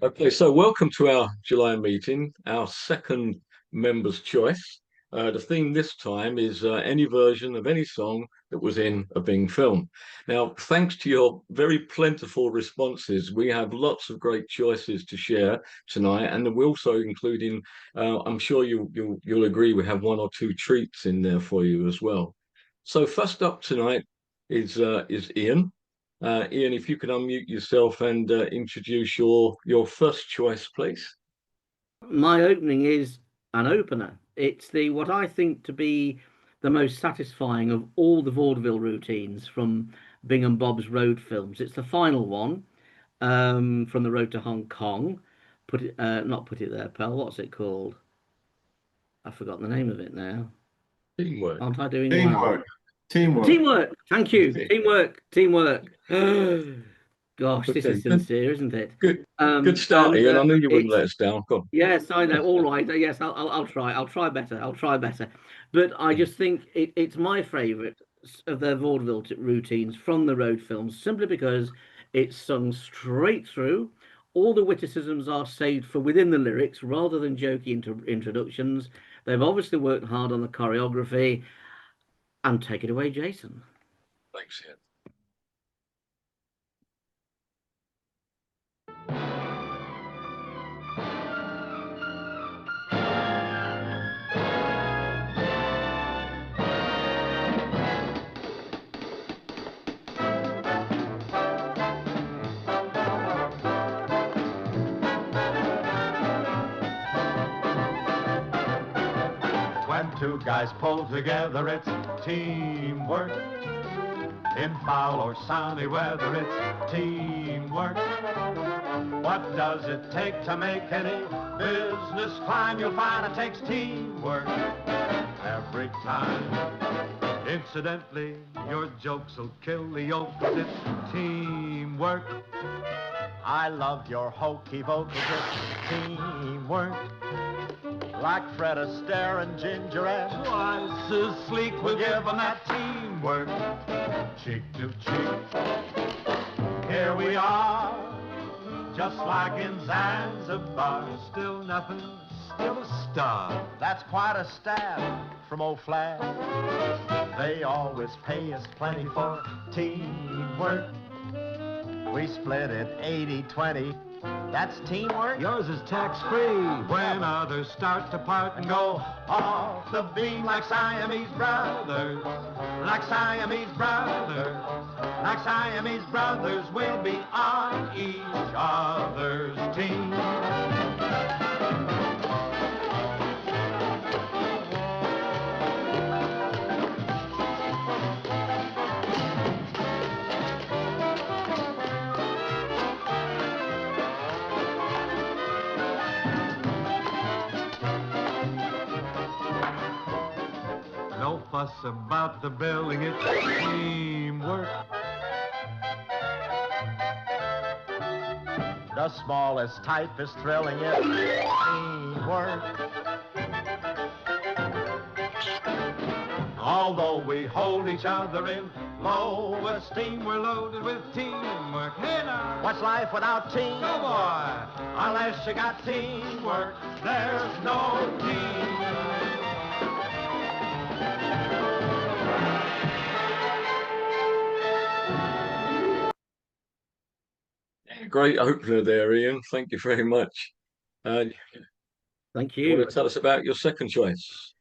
Okay, so welcome to our July meeting, our second members' choice. The theme this time is any version of any song that was in a Bing film. Now, thanks to your very plentiful responses, we have lots of great choices to share tonight, and we're also including. I'm sure you'll agree we have one or two treats in there for you as well. So first up tonight is Ian. Ian, if you could unmute yourself and introduce your first choice, please. My opening is an opener. It's the what I think to be the most satisfying of all the vaudeville routines from Bing and Bob's Road films. It's the final one from the Road to Hong Kong. Not put it there, pal. What's it called? I've forgotten the name of it now. Teamwork. Aren't I doing well? Teamwork. Teamwork. Teamwork. Thank you. Teamwork. Teamwork. Gosh, this Okay, is sincere, isn't it? good start, Ian. I knew you wouldn't It's let us down. Go on. Yes, I know. All right. Yes, I'll try. I'll try better. I'll try better. But I just think it's my favourite of their vaudeville routines from the road films, simply because it's sung straight through. All the witticisms are saved for within the lyrics rather than jokey introductions. They've obviously worked hard on the choreography. And take it away, Jason. Thanks, Ian. When two guys pull together, it's teamwork. In foul or sunny weather, it's teamwork. What does it take to make any business climb? You'll find it takes teamwork every time. Incidentally, your jokes will kill the yoke, 'cause it's teamwork. I love your hokey vocals, it's teamwork. Like Fred Astaire and Ginger and twice as sleek, we'll give them that teamwork. Cheek to cheek, here we are, just like in Zanzibar. Still nothing, still a star. That's quite a stab from old Flash. They always pay us plenty for teamwork. We split it 80-20. That's teamwork. Yours is tax-free. When others start to part and go off the beam like Siamese brothers, like Siamese brothers, like Siamese brothers, we'll be on each other's team. No fuss about the billing, it's teamwork. The smallest type is thrilling, it's teamwork. Although we hold each other in low esteem, we're loaded with teamwork. Hey now, what's life without team? No boy, unless you got teamwork, there's no team. Great opener there, Ian. Thank you very much. Thank You want you. to tell us about your second choice?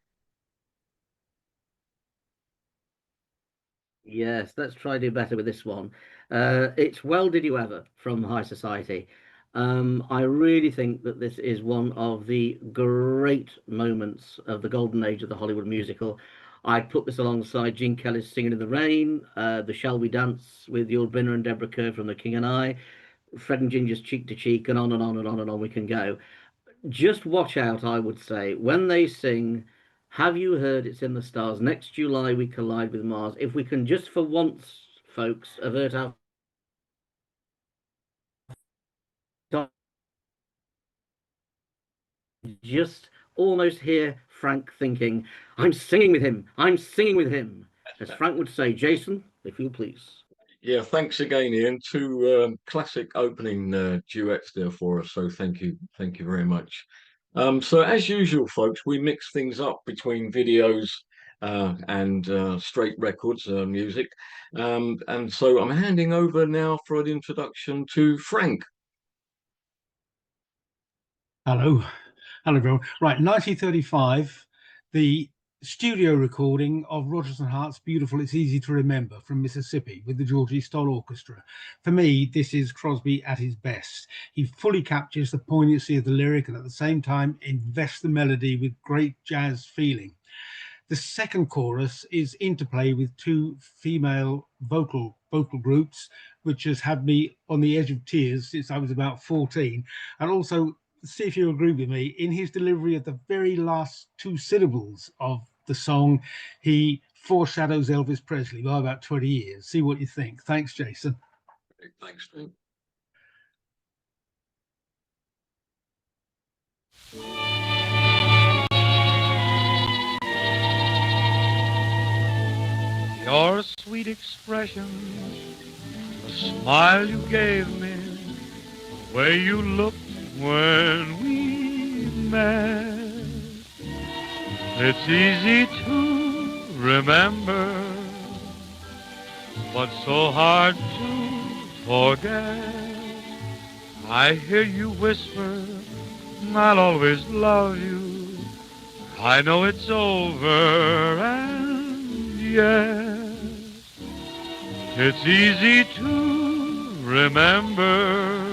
Yes, let's try to do better with this one. It's Well Did You Ever from High Society. I really think that this is one of the great moments of the golden age of the Hollywood musical. I'd put this alongside Gene Kelly's Singing in the Rain, the Shall We Dance with Yul Brynner and Deborah Kerr from The King and I, Fred and Ginger's Cheek to Cheek, and on and on and on and on we can go. Just watch out, I would say, when they sing Have You Heard It's in the Stars? Next July we collide with Mars. If we can just for once, folks, avert our just almost hear Frank thinking, I'm singing with him, I'm singing with him. As Frank would say, Jason, if you please. Yeah, thanks again, Ian. Two classic opening duets there for us. So thank you very much. So as usual, folks, we mix things up between videos and straight records music. And so I'm handing over now for an introduction to Frank. Hello, hello everyone. Right, 1935, the studio recording of Rodgers and Hart's "Beautiful It's Easy to Remember" from Mississippi with the George E. Stoll Orchestra. For me, this is Crosby at his best. He fully captures the poignancy of the lyric and at the same time invests the melody with great jazz feeling. The second chorus is interplay with two female vocal groups, which has had me on the edge of tears since I was about 14. And also, see if you agree with me, in his delivery of the very last two syllables of the song, he foreshadows Elvis Presley by about 20 years. See what you think. Thanks, Jason. Thanks, Frank. Your sweet expression, the smile you gave me, the way you looked when we met. It's easy to remember, but so hard to forget. I hear you whisper, I'll always love you. I know it's over, and yet it's easy to remember,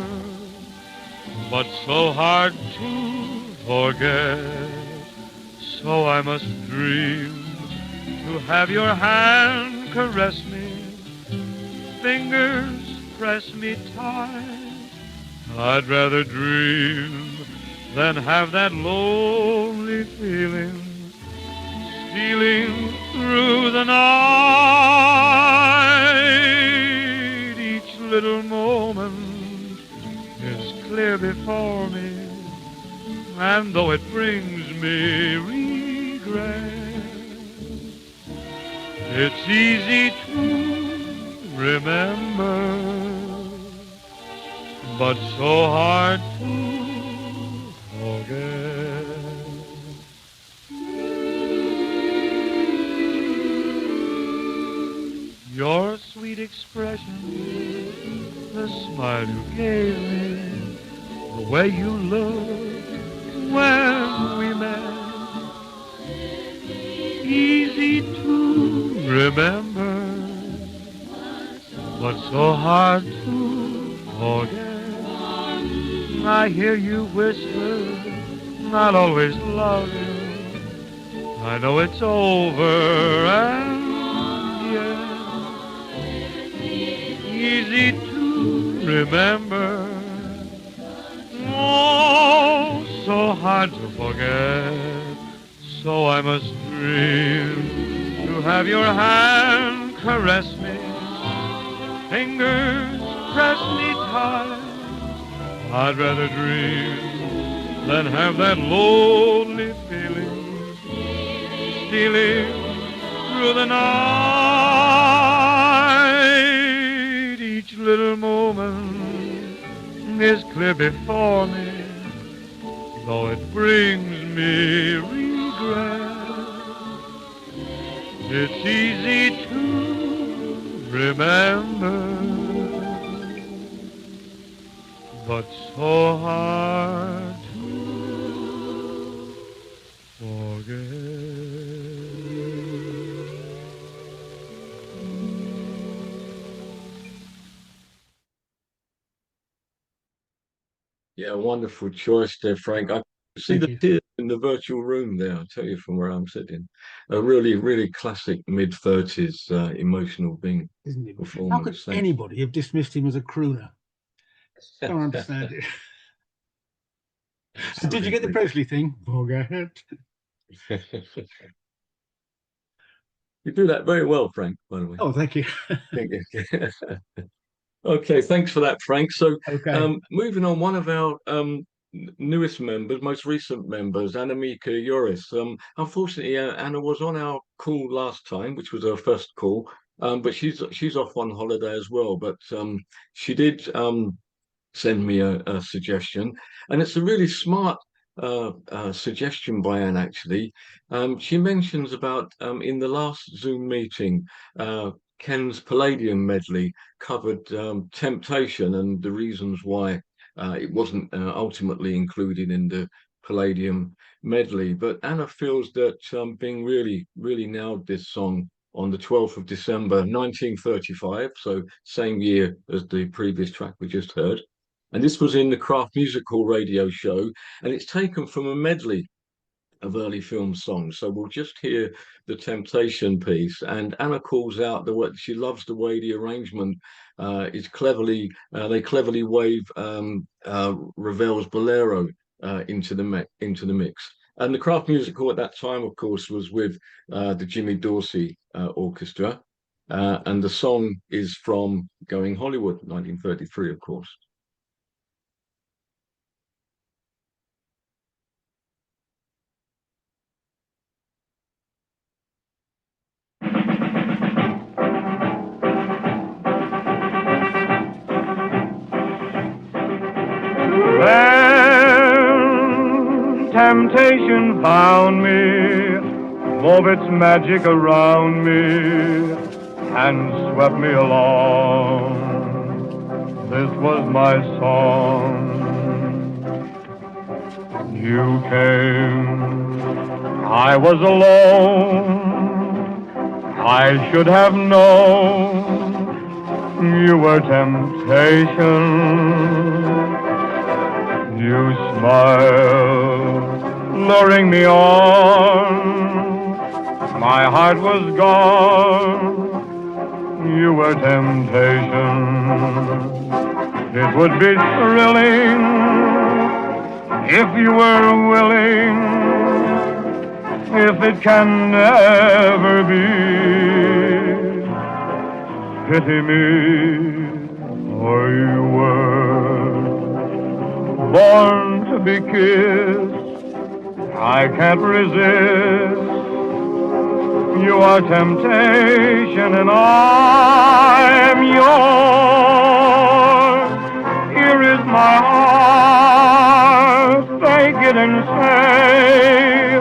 but so hard to forget. So I must dream to have your hand caress me, fingers press me tight. I'd rather dream than have that lonely feeling stealing through the night. Each little moment is clear before me, and though it brings me regret, it's easy to remember, but so hard to forget. Your sweet expression, the smile you gave me, the way you looked when we met, easy to remember, but so hard to forget. I hear you whisper, I'll always love you. I know it's over, and yet easy to remember, oh, so hard to forget. So I must dream to have your hand caress me, fingers press me tight. I'd rather dream than have that lonely feeling stealing through the night. Each little moment is clear before me, though it brings me regret. It's easy to remember, but so hard to forget. Yeah, wonderful choice there, Frank. I see Thank the you. tears in the virtual room there. I'll tell you from where I'm sitting. A really, really classic mid-30s emotional Bing Isn't it? How could performance. Thanks. anybody have dismissed him as a crooner? Don't understand it. And did you get the Absolutely. Presley thing? Forget. You do that very well, Frank, by the way. Oh, thank you. Thank you. Okay, thanks for that, Frank. So, Okay. moving on, one of our newest members, most recent members, Anamika Yoris. Unfortunately, Anna was on our call last time, which was her first call, but she's off on holiday as well. But she did send me a suggestion, and it's a really smart suggestion by Anne, actually. She mentions about in the last Zoom meeting, Ken's Palladium medley covered Temptation and the reasons why it wasn't ultimately included in the Palladium medley. But Anna feels that Bing really nailed this song on the 12th of December 1935, so same year as the previous track we just heard. And this was in the Kraft Music Hall radio show, and it's taken from a medley of early film songs. So we'll just hear the Temptation piece. And Anna calls out the way she loves the way the arrangement is cleverly, they cleverly wave Ravel's Bolero into the mix. And the Kraft Music Hall at that time, of course, was with the Jimmy Dorsey Orchestra. And the song is from Going Hollywood, 1933, of course. Then temptation found me, wove its magic around me, and swept me along. This was my song. You came, I was alone. I should have known you were temptation. You smiled, luring me on. My heart was gone. You were temptation. It would be thrilling if you were willing. If it can never be, pity me, for you were born to be kissed. I can't resist. You are temptation and I am yours. Here is my heart. Take it and say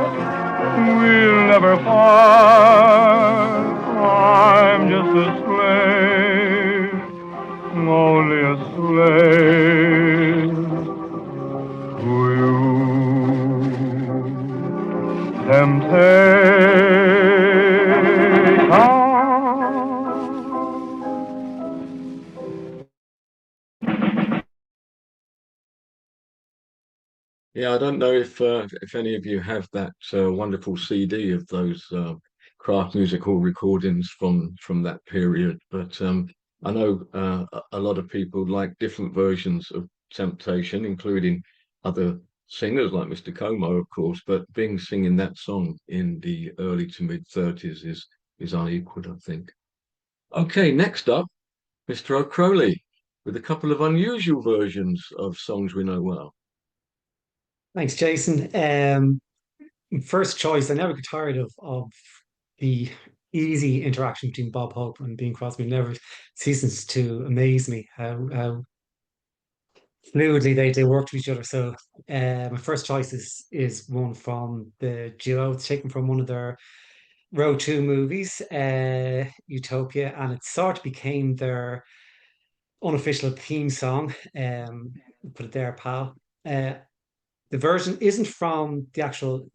we'll never part. I'm just a slave, only a slave to you. Temptation. Yeah, I don't know if any of you have that wonderful CD of those Kraft Music Hall recordings from that period, but I know a lot of people like different versions of Temptation, including other singers like Mr. Como, of course. But Bing singing that song in the early to mid 30s is unequaled, I think. Okay, next up, Mr. O'Crowley with a couple of unusual versions of songs we know well. Thanks, Jason. First choice, I never get tired of the easy interaction between Bob Hope and Bing Crosby. Never ceases to amaze me how fluidly they work with each other. So my first choice is one from the duo. It's taken from one of their Road 2 movies, Utopia, and it sort of became their unofficial theme song. Put it there, pal. The version isn't from the actual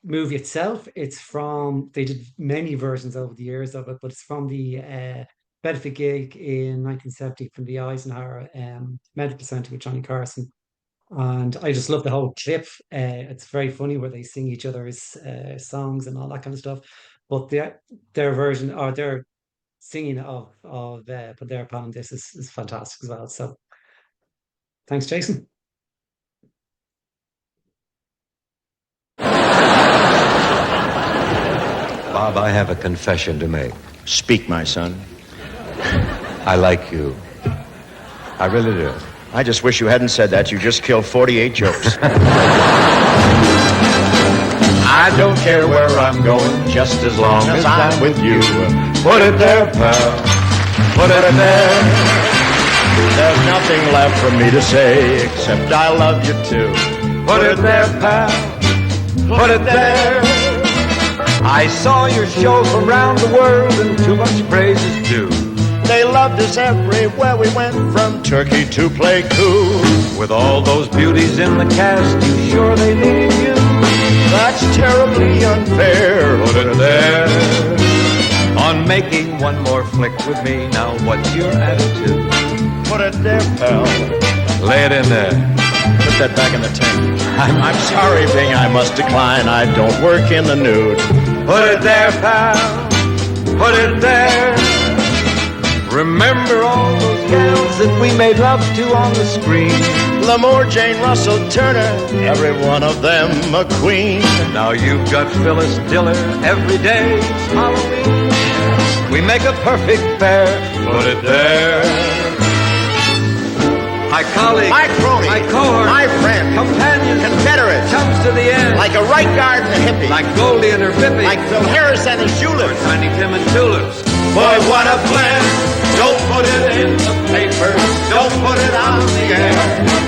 movie itself. It's from, they did many versions over the years of it, but it's from the benefit gig in 1970 from the Eisenhower Medical Center with Johnny Carson. And I just love the whole clip. It's very funny where they sing each other's songs and all that kind of stuff. But their version, or their singing of Put There Upon This is fantastic as well. So thanks, Jason. Bob, I have a confession to make. Speak, my son. I like you. I really do. I just wish you hadn't said that. You just killed 48 jokes. I don't care where I'm going, just as long as I'm with you. Put it there, pal. Put it there. There's nothing left for me to say except I love you too. Put it there, pal. Put it there. I saw your show from round the world and too much praise is due. They loved us everywhere we went, from Turkey to Pleiku. With all those beauties in the cast, you sure they needed you? That's terribly unfair. Put it there. On making one more flick with me, now what's your attitude? Put it there, pal. Lay it in there. Put that back in the tank. I'm sorry, Bing, I must decline. I don't work in the nude. Put it there, pal. Put it there. Remember all those gals that we made love to on the screen? L'Amour, Jane Russell, Turner, every one of them a queen. Now you've got Phyllis Diller, every day's Halloween. We make a perfect pair. Put it there. My colleague, my crony, my cohort, my friend, companion, confederate, comes to the end. like a right guard and a hippie, Like Goldie and her Bippy, like Phil Harris and his or Juleps. Tiny Tim and Tulips. Boy, what a blend! Don't put it in the paper. Don't put it on the air.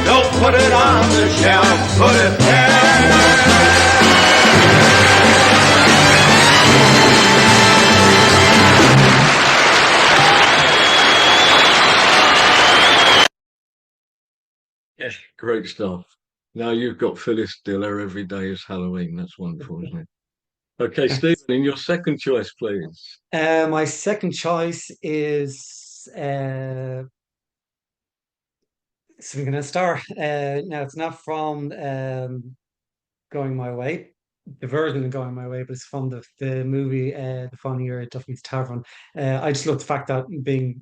Don't put it on the shelf. Put it there. Yeah, great stuff. Now you've got Phyllis Diller, every day is Halloween. That's wonderful, isn't it? Okay, Stephen, in your second choice, please. My second choice is Swinging a Star. Now it's not from Going My Way, the version of Going My Way, but it's from the movie The Funny Year at Duffy's Tavern. I just love the fact that Bing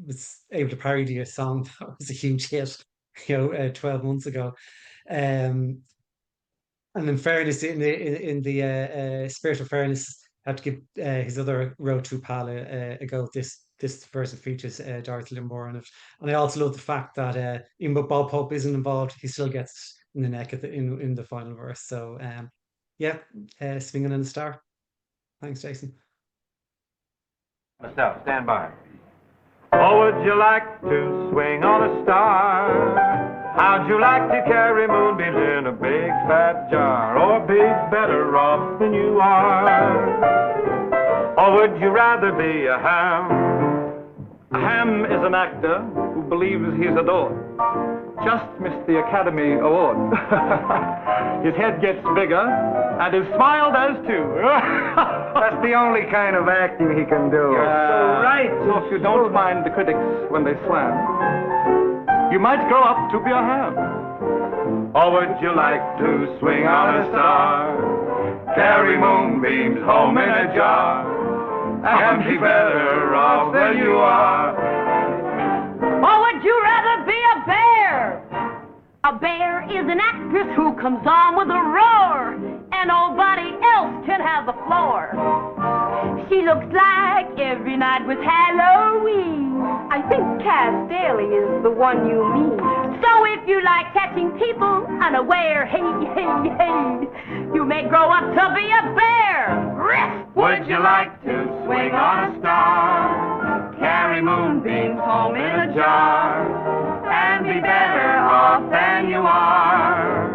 was able to parody a song that was a huge hit, 12 months ago. And in fairness, in the spirit of fairness, I have to give his other Road to Pal a go. This version features Dorothy Lamour in it, and I also love the fact that even though Bob Hope isn't involved, he still gets in the neck in the final verse. So Swinging in the Star. Thanks, Jason. Myself, stand by. Oh, would you like to swing on a star? How'd you like to carry moonbeams in a big fat jar? Or be better off than you are? Or would you rather be a ham? A ham is an actor who believes he's adored. Just missed the Academy Award. His head gets bigger, and his smile does too. That's the only kind of acting he can do. You're so right. So if you don't mind the critics when they slam, you might grow up to be a ham. Or would you like to swing on a star? Carry moonbeams home in a jar, and be better off than you are. Or would you rather be a bear? A bear is an actress who comes on with a roar, and nobody else can have the floor. She looks like every night was Halloween. I think Cass Daly is the one you mean. So if you like catching people unaware, hey, hey, hey, you may grow up to be a bear. Riff! Would you like to swing on a star? Carry moonbeams home in a jar, and be better off than you are?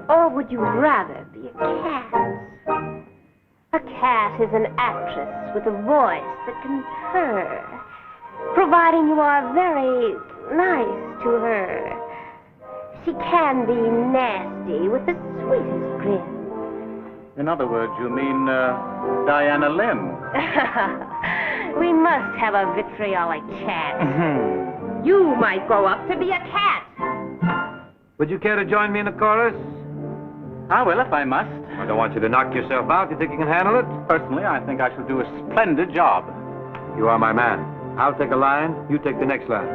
Or would you rather be a cat? A cat is an actress with a voice that can purr, providing you are very nice to her. She can be nasty with the sweetest grin. In other words, you mean Diana Lim? We must have a vitriolic chat. You might grow up to be a cat. Would you care to join me in the chorus? I will, if I must. I don't want you to knock yourself out. You think you can handle it? Personally, I think I shall do a splendid job. You are my man. I'll take a line, you take the next line.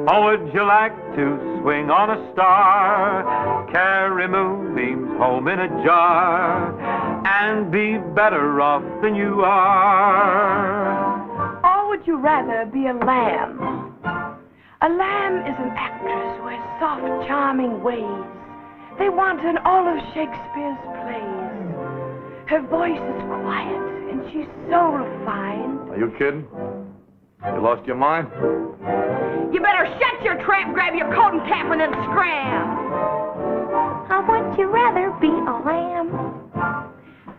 Oh, would you like to swing on a star? Carry moonbeams home in a jar, and be better off than you are? Or would you rather be a lamb? A lamb is an actress who has soft, charming ways. They want in all of Shakespeare's plays. Her voice is quiet, and she's so refined. Are you kidding? You lost your mind? You better shut your trap, grab your coat and cap, and then scram. How would you rather be a lamb?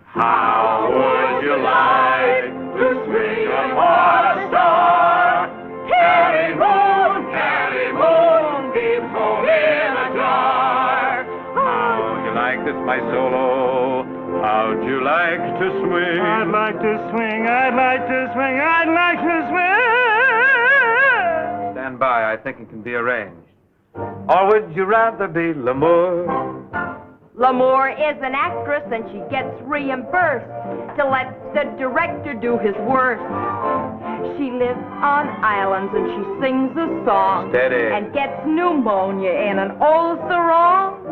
How would you like to swing upon a star? Carry moon, keep home in a jar. How would you like this, my solo? How'd you like to swing? I'd like to swing, I'd like to swing, I'd like to swing. Stand by, I think it can be arranged. Or would you rather be L'amour? L'amour is an actress and she gets reimbursed to let the director do his worst. She lives on islands and she sings a song. Steady. And gets pneumonia in an old sarong.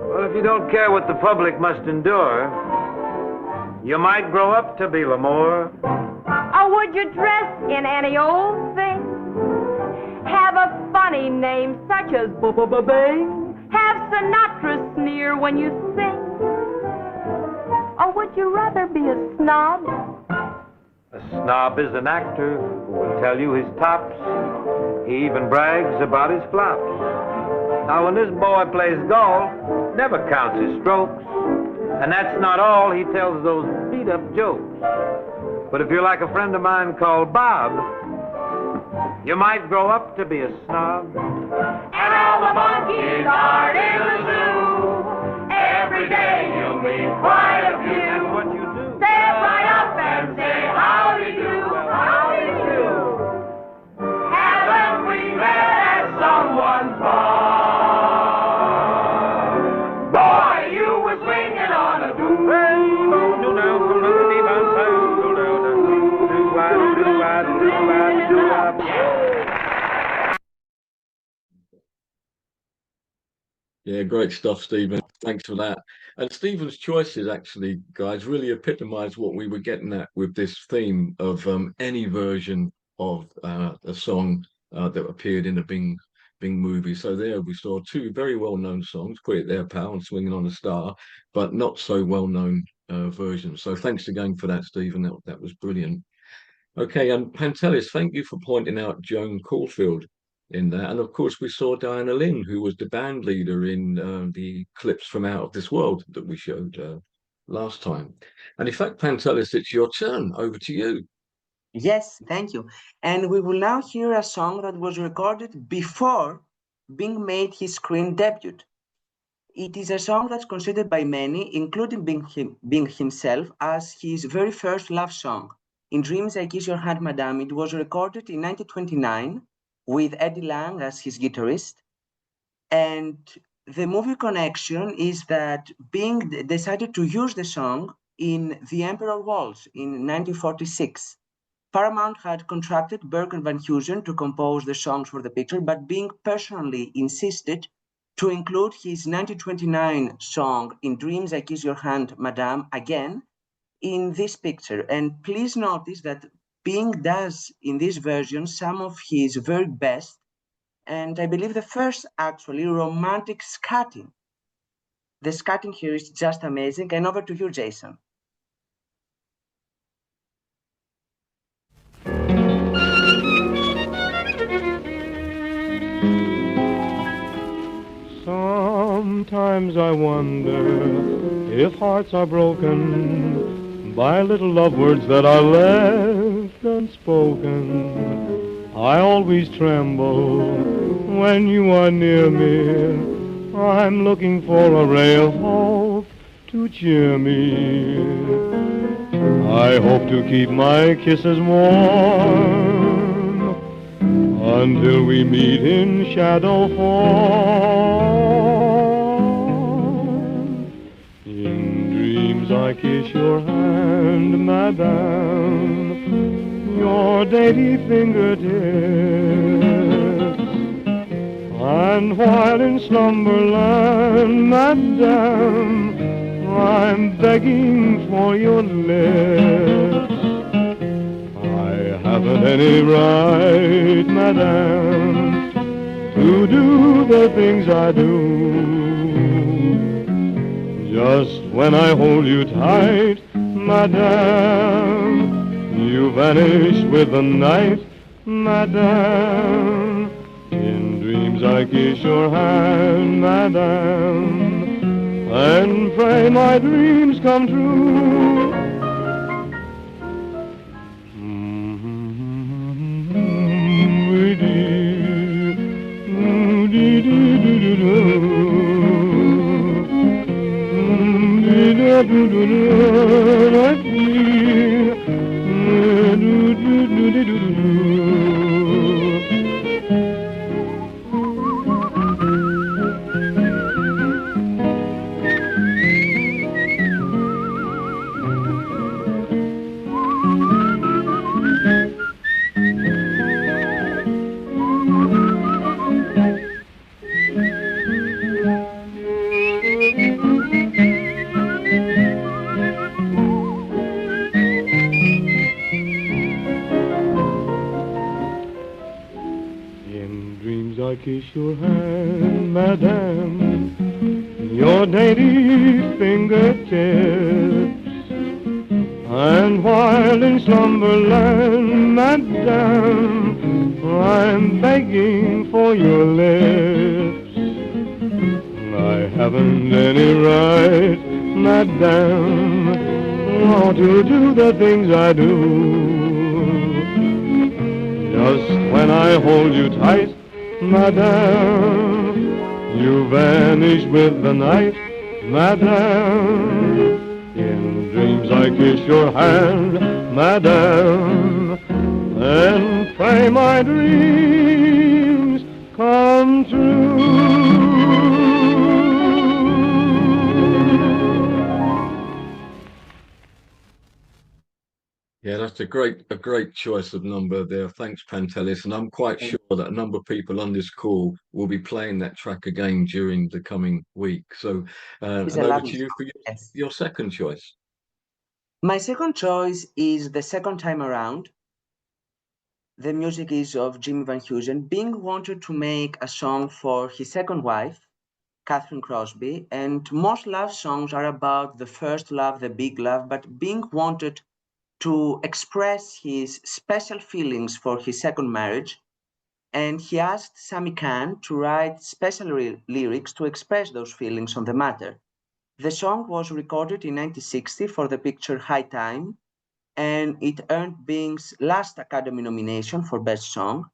Well, if you don't care what the public must endure, you might grow up to be L'amour. Or would you dress in any old thing? Have a funny name such as Bing? Have Sinatra sneer when you sing? Or would you rather be a snob? A snob is an actor who will tell you his tops. He even brags about his flops. Now, when this boy plays golf, never counts his strokes. And that's not all, he tells those beat-up jokes. But if you're like a friend of mine called Bob, you might grow up to be a snob. And all the monkeys are in the zoo. Every day you'll meet quite a few. That's what you do. Step right up and say, howdy do, howdy do. Haven't we met at someone's bar? Boy, you were swinging on a Yeah, great stuff, Stephen. Thanks for that. And Stephen's choices, actually, guys, really epitomise what we were getting at with this theme of any version of a song that appeared in a Bing movie. So there we saw two very well-known songs, Put It There, Pal, and Swinging on a Star, but not so well-known versions. So thanks again for that, Stephen. That was brilliant. Okay, and Pantelis, thank you for pointing out Joan Caulfield in that. And of course, we saw Diana Lynn, who was the band leader in the clips from Out of This World that we showed last time. And in fact, Pantelis, it's your turn. Over to you. Yes, thank you. And we will now hear a song that was recorded before Bing made his screen debut. It is a song that's considered by many, including Bing himself, as his very first love song. In Dreams I Kiss Your Hand, Madame, it was recorded in 1929 with Eddie Lang as his guitarist. And the movie connection is that Bing decided to use the song in The Emperor Waltz in 1946. Paramount had contracted Berg and Van Heusen to compose the songs for the picture, but Bing personally insisted to include his 1929 song In Dreams I Kiss Your Hand, Madame, again in this picture. And please notice that Bing does in this version some of his very best, and I believe the first actually romantic scatting. The scatting here is just amazing. And over to you, Jason. Sometimes I wonder if hearts are broken by little love words that are left unspoken. I always tremble when you are near me. I'm looking for a ray of hope to cheer me. I hope to keep my kisses warm until we meet in shadow form. In dreams I kiss your hand, Madame, your dainty fingertips. And while in slumberland, Madame, I'm begging for your lips. I haven't any right, Madame, to do the things I do. Just when I hold you tight, madame. You vanish with the night, madame. In dreams I kiss your hand, madame, and pray my dreams come true. Kiss your hand, madame, your dainty fingertips, and while in slumberland, madame, I'm begging for your lips. I haven't any right, madame, to do the things I do. Just when I hold you tight, madame, you vanish with the night, madame. In dreams I kiss your hand, madame, and pray my dreams come true. Yeah, that's a great choice of number there. Thanks, Pantelis. And I'm quite sure that a number of people on this call will be playing that track again during the coming week. So and over to you for your second choice. My second choice is The Second Time Around. The music is of Jimmy Van Heusen. Bing wanted to make a song for his second wife, Catherine Crosby, and most love songs are about the first love, the big love, but Bing wanted to express his special feelings for his second marriage, and he asked Sammy Cahn to write special lyrics to express those feelings on the matter. The song was recorded in 1960 for the picture High Time, and it earned Bing's last Academy nomination for Best Song.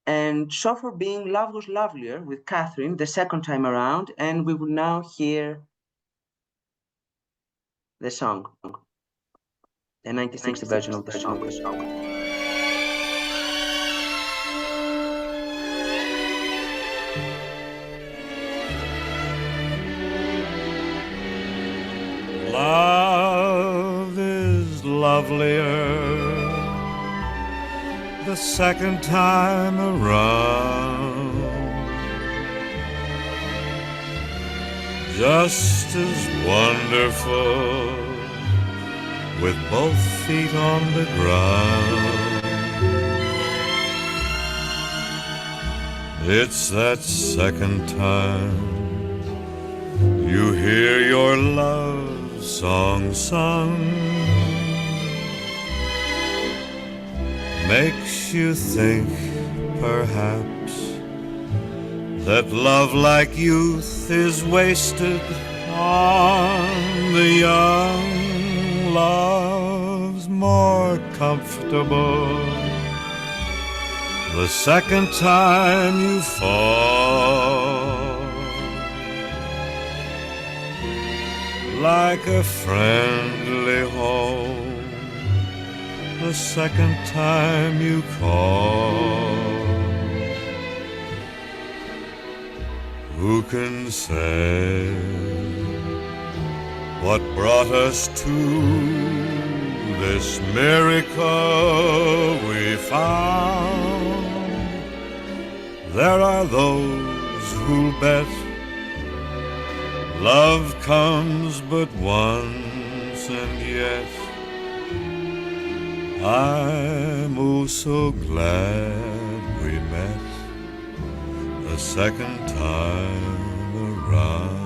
And so for Bing, Love Was Lovelier with Catherine the second time around, and we will now hear the song. The 1960 version of the song. Love is lovelier the second time around, just as wonderful with both feet on the ground. It's that second time you hear your love song sung, makes you think perhaps that love like youth is wasted on the young. Love's more comfortable the second time you fall, like a friendly home the second time you call. Who can say what brought us to this miracle we found? There are those who'll bet love comes but once, and yet I'm oh so glad we met the second time around.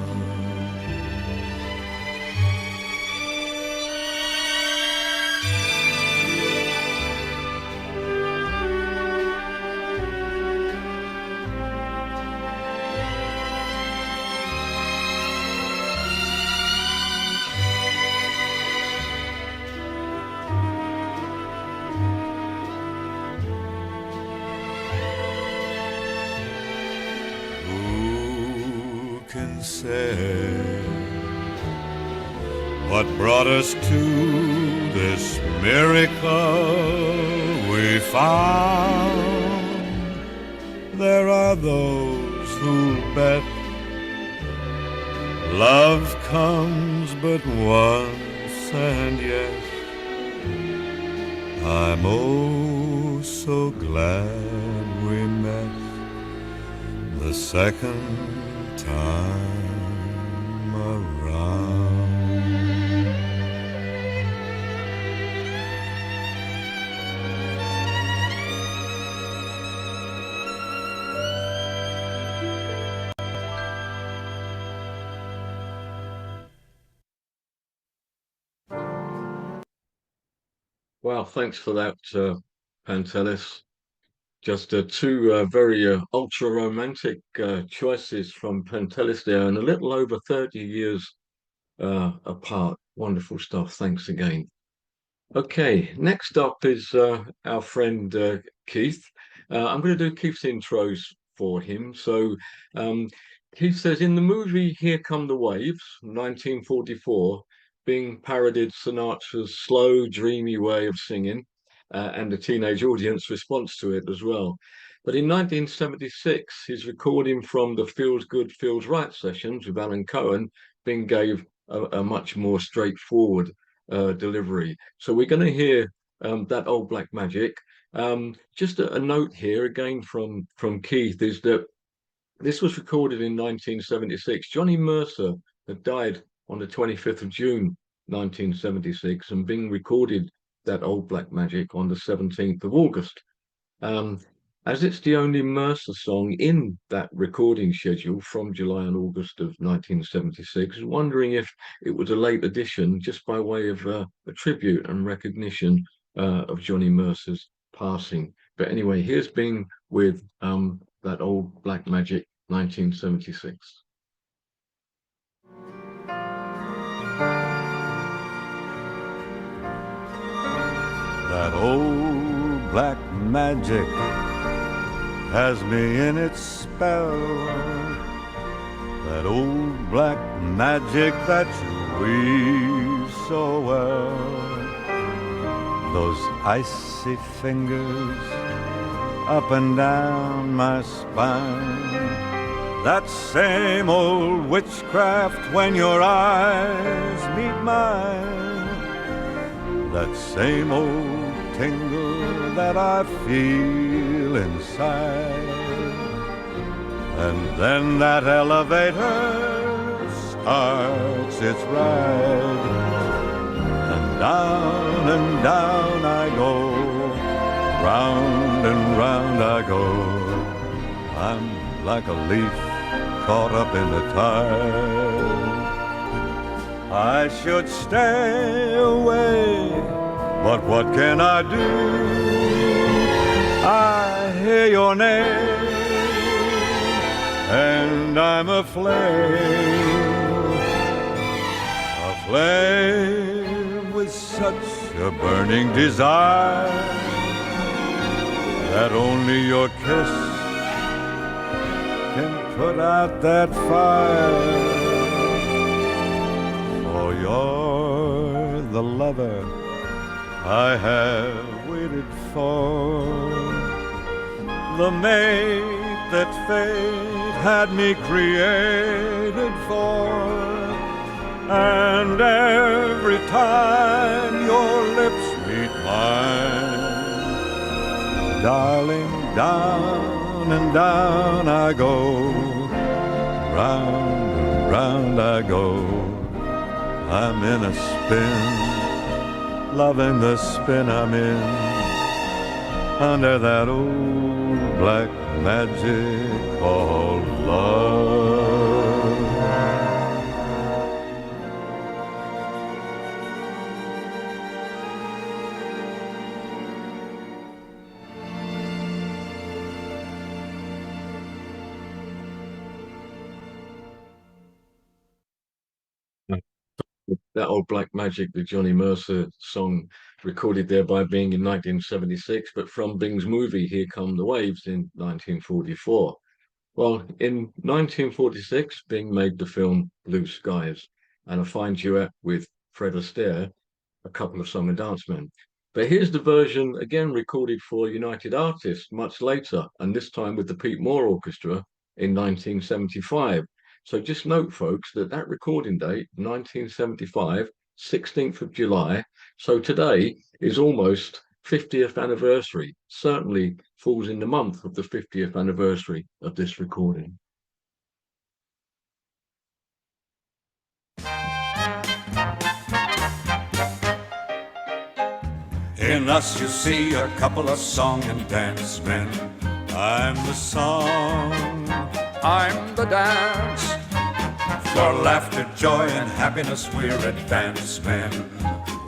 sincere. What brought us to this miracle we found? There are those who'll bet love comes but once, and yet I'm oh so glad we met the second time around. Well, thanks for that, Pantelis. Just two very ultra romantic choices from Pantelis there, and a little over 30 years apart. Wonderful stuff. Thanks again. Okay, next up is our friend Keith. I'm going to do Keith's intros for him. So Keith says, in the movie Here Come the Waves, 1944, Bing parodied Sinatra's slow, dreamy way of singing, and the teenage audience response to it as well. But in 1976, his recording from the Feels Good, Feels Right sessions with Alan Cohen, Bing gave a much more straightforward delivery. So we're going to hear That Old Black Magic. Just a note here again from Keith is that this was recorded in 1976. Johnny Mercer had died on the 25th of June 1976, and Bing recorded That Old Black Magic on the 17th of August. As it's the only Mercer song in that recording schedule from July and August of 1976, I'm wondering if it was a late addition just by way of a tribute and recognition of Johnny Mercer's passing. But anyway, here's Bing with That Old Black Magic, 1976. That old black magic has me in its spell. That old black magic that you weave so well. Those icy fingers up and down my spine. That same old witchcraft when your eyes meet mine. That same old tingle that I feel inside. And then that elevator starts its ride. And down I go. Round and round I go. I'm like a leaf caught up in the tide. I should stay away, but what can I do? I hear your name, and I'm aflame with such a burning desire that only your kiss can put out that fire. For you're the lover I have waited for, the mate that fate had me created for. And every time your lips meet mine, darling, down and down I go, round and round I go. I'm in a spin, loving the spin I'm in, under that old black magic called love. That Old Black Magic, the Johnny Mercer song, recorded there by Bing in 1976, but from Bing's movie Here Come the Waves in 1944. Well, in 1946, Bing made the film Blue Skies and a fine duet with Fred Astaire, A Couple of Summer Dance Men. But here's the version again recorded for United Artists much later, and this time with the Pete Moore Orchestra in 1975. So just note, folks, that that recording date, 1975, 16th of July. So today is almost 50th anniversary, certainly falls in the month of the 50th anniversary of this recording. In us you see a couple of song and dance men. I'm the song, I'm the dance. For laughter, joy, and happiness we're advance men.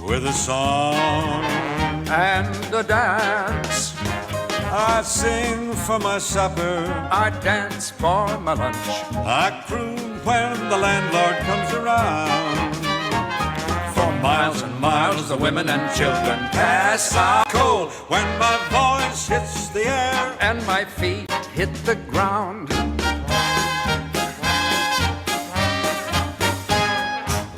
With a song and a dance. I sing for my supper, I dance for my lunch, I croon when the landlord comes around. For miles and miles the women and children pass out cold when my voice hits the air and my feet hit the ground.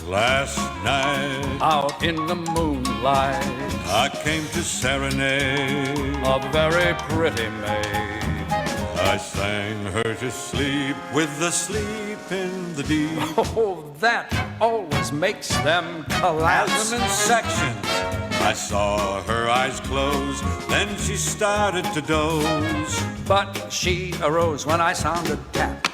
Last night, out in the moonlight, I came to serenade a very pretty maid. I sang her to sleep with the sleep in the deep. Oh, that always makes them collapse. Them in sections. I saw her eyes close, then she started to doze. But she arose when I sounded tap.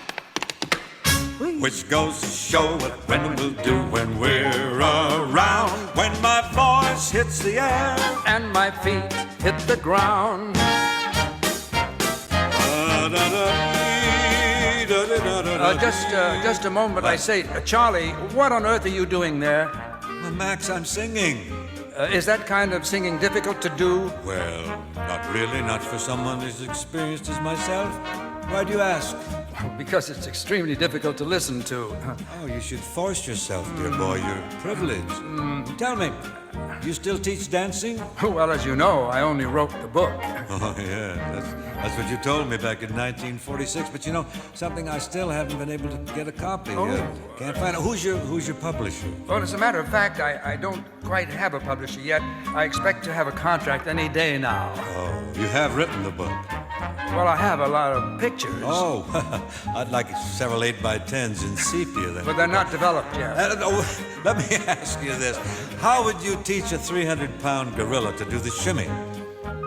Which goes to show what women will do when we're around. When my voice hits the air and my feet hit the ground. Just a moment, I say, Charlie, what on earth are you doing there? Well, Max, I'm singing. Is that kind of singing difficult to do? Well, not really, not for someone as experienced as myself. Why do you ask? Because it's extremely difficult to listen to. Oh, you should force yourself, dear boy. You're privileged. Tell me, you still teach dancing? Well, as you know, I only wrote the book. Oh, yeah, that's what you told me back in 1946. But you know, something I still haven't been able to get a copy. Can't find it. Who's your publisher? Well, as a matter of fact, I don't quite have a publisher yet. I expect to have a contract any day now. Oh, you have written the book? Well, I have a lot of pictures. Oh, I'd like several 8x10s in sepia then. But they're not developed yet. Let me ask you this. How would you teach a 300-pound gorilla to do the shimmy?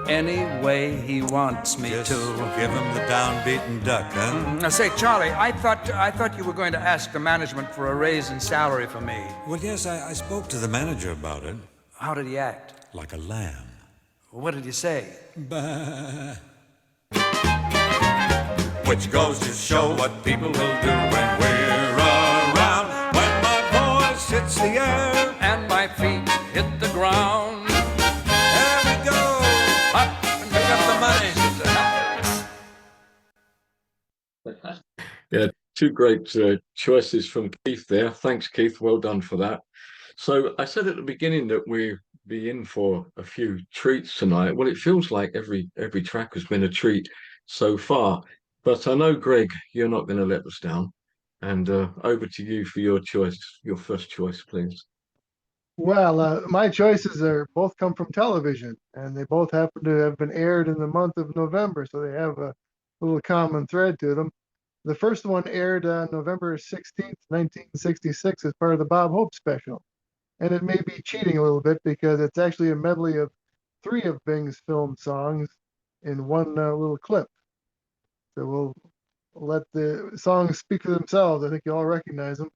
Any way he wants me Just to. Give him the downbeaten duck, huh? Say, Charlie, I thought you were going to ask the management for a raise in salary for me. Well, yes, I spoke to the manager about it. How did he act? Like a lamb. What did you say? Bah. Which goes to show what people will do when we're around. When my voice hits the air and my feet hit the ground. There we go. Up and pick up the money. Yeah, two great choices from Keith there. Thanks, Keith. Well done for that. So I said at the beginning that we'd be in for a few treats tonight. Well, it feels like every track has been a treat so far. But I know, Greg, you're not going to let us down. And over to you for your choice, your first choice, please. Well, my choices are both come from television, and they both happen to have been aired in the month of November, so they have a little common thread to them. The first one aired on November 16th, 1966 as part of the Bob Hope special. And it may be cheating a little bit because it's actually a medley of 3 of Bing's film songs in one little clip. So we'll let the songs speak for themselves. I think you all recognize them.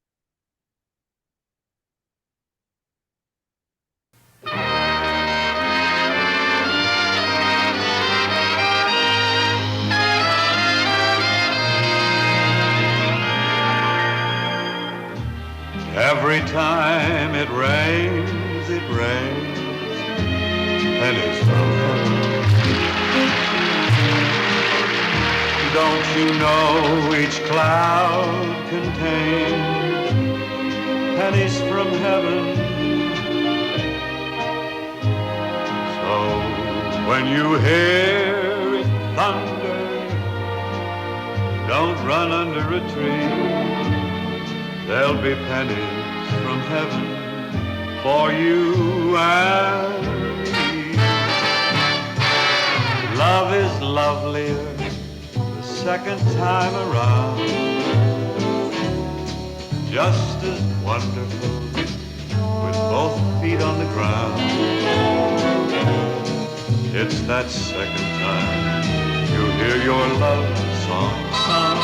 Every time it rains, and it's from heaven. Don't you know each cloud contains pennies from heaven? So when you hear it thunder, Don't run under a tree. There'll be pennies from heaven for you and me. Love is lovelier the second time around, just as wonderful with both feet on the ground. It's that second time you hear your love song sung.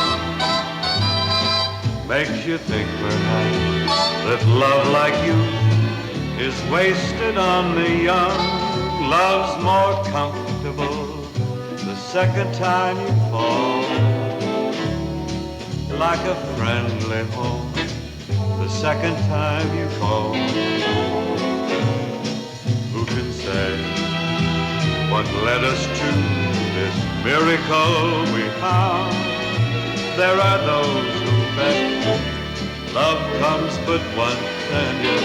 Makes you think perhaps that love like you is wasted on the young. Love's more comfortable the second time you fall, like a friendly home the second time you call. Who can say what led us to this miracle we found? There are those who bet love comes but once, and yet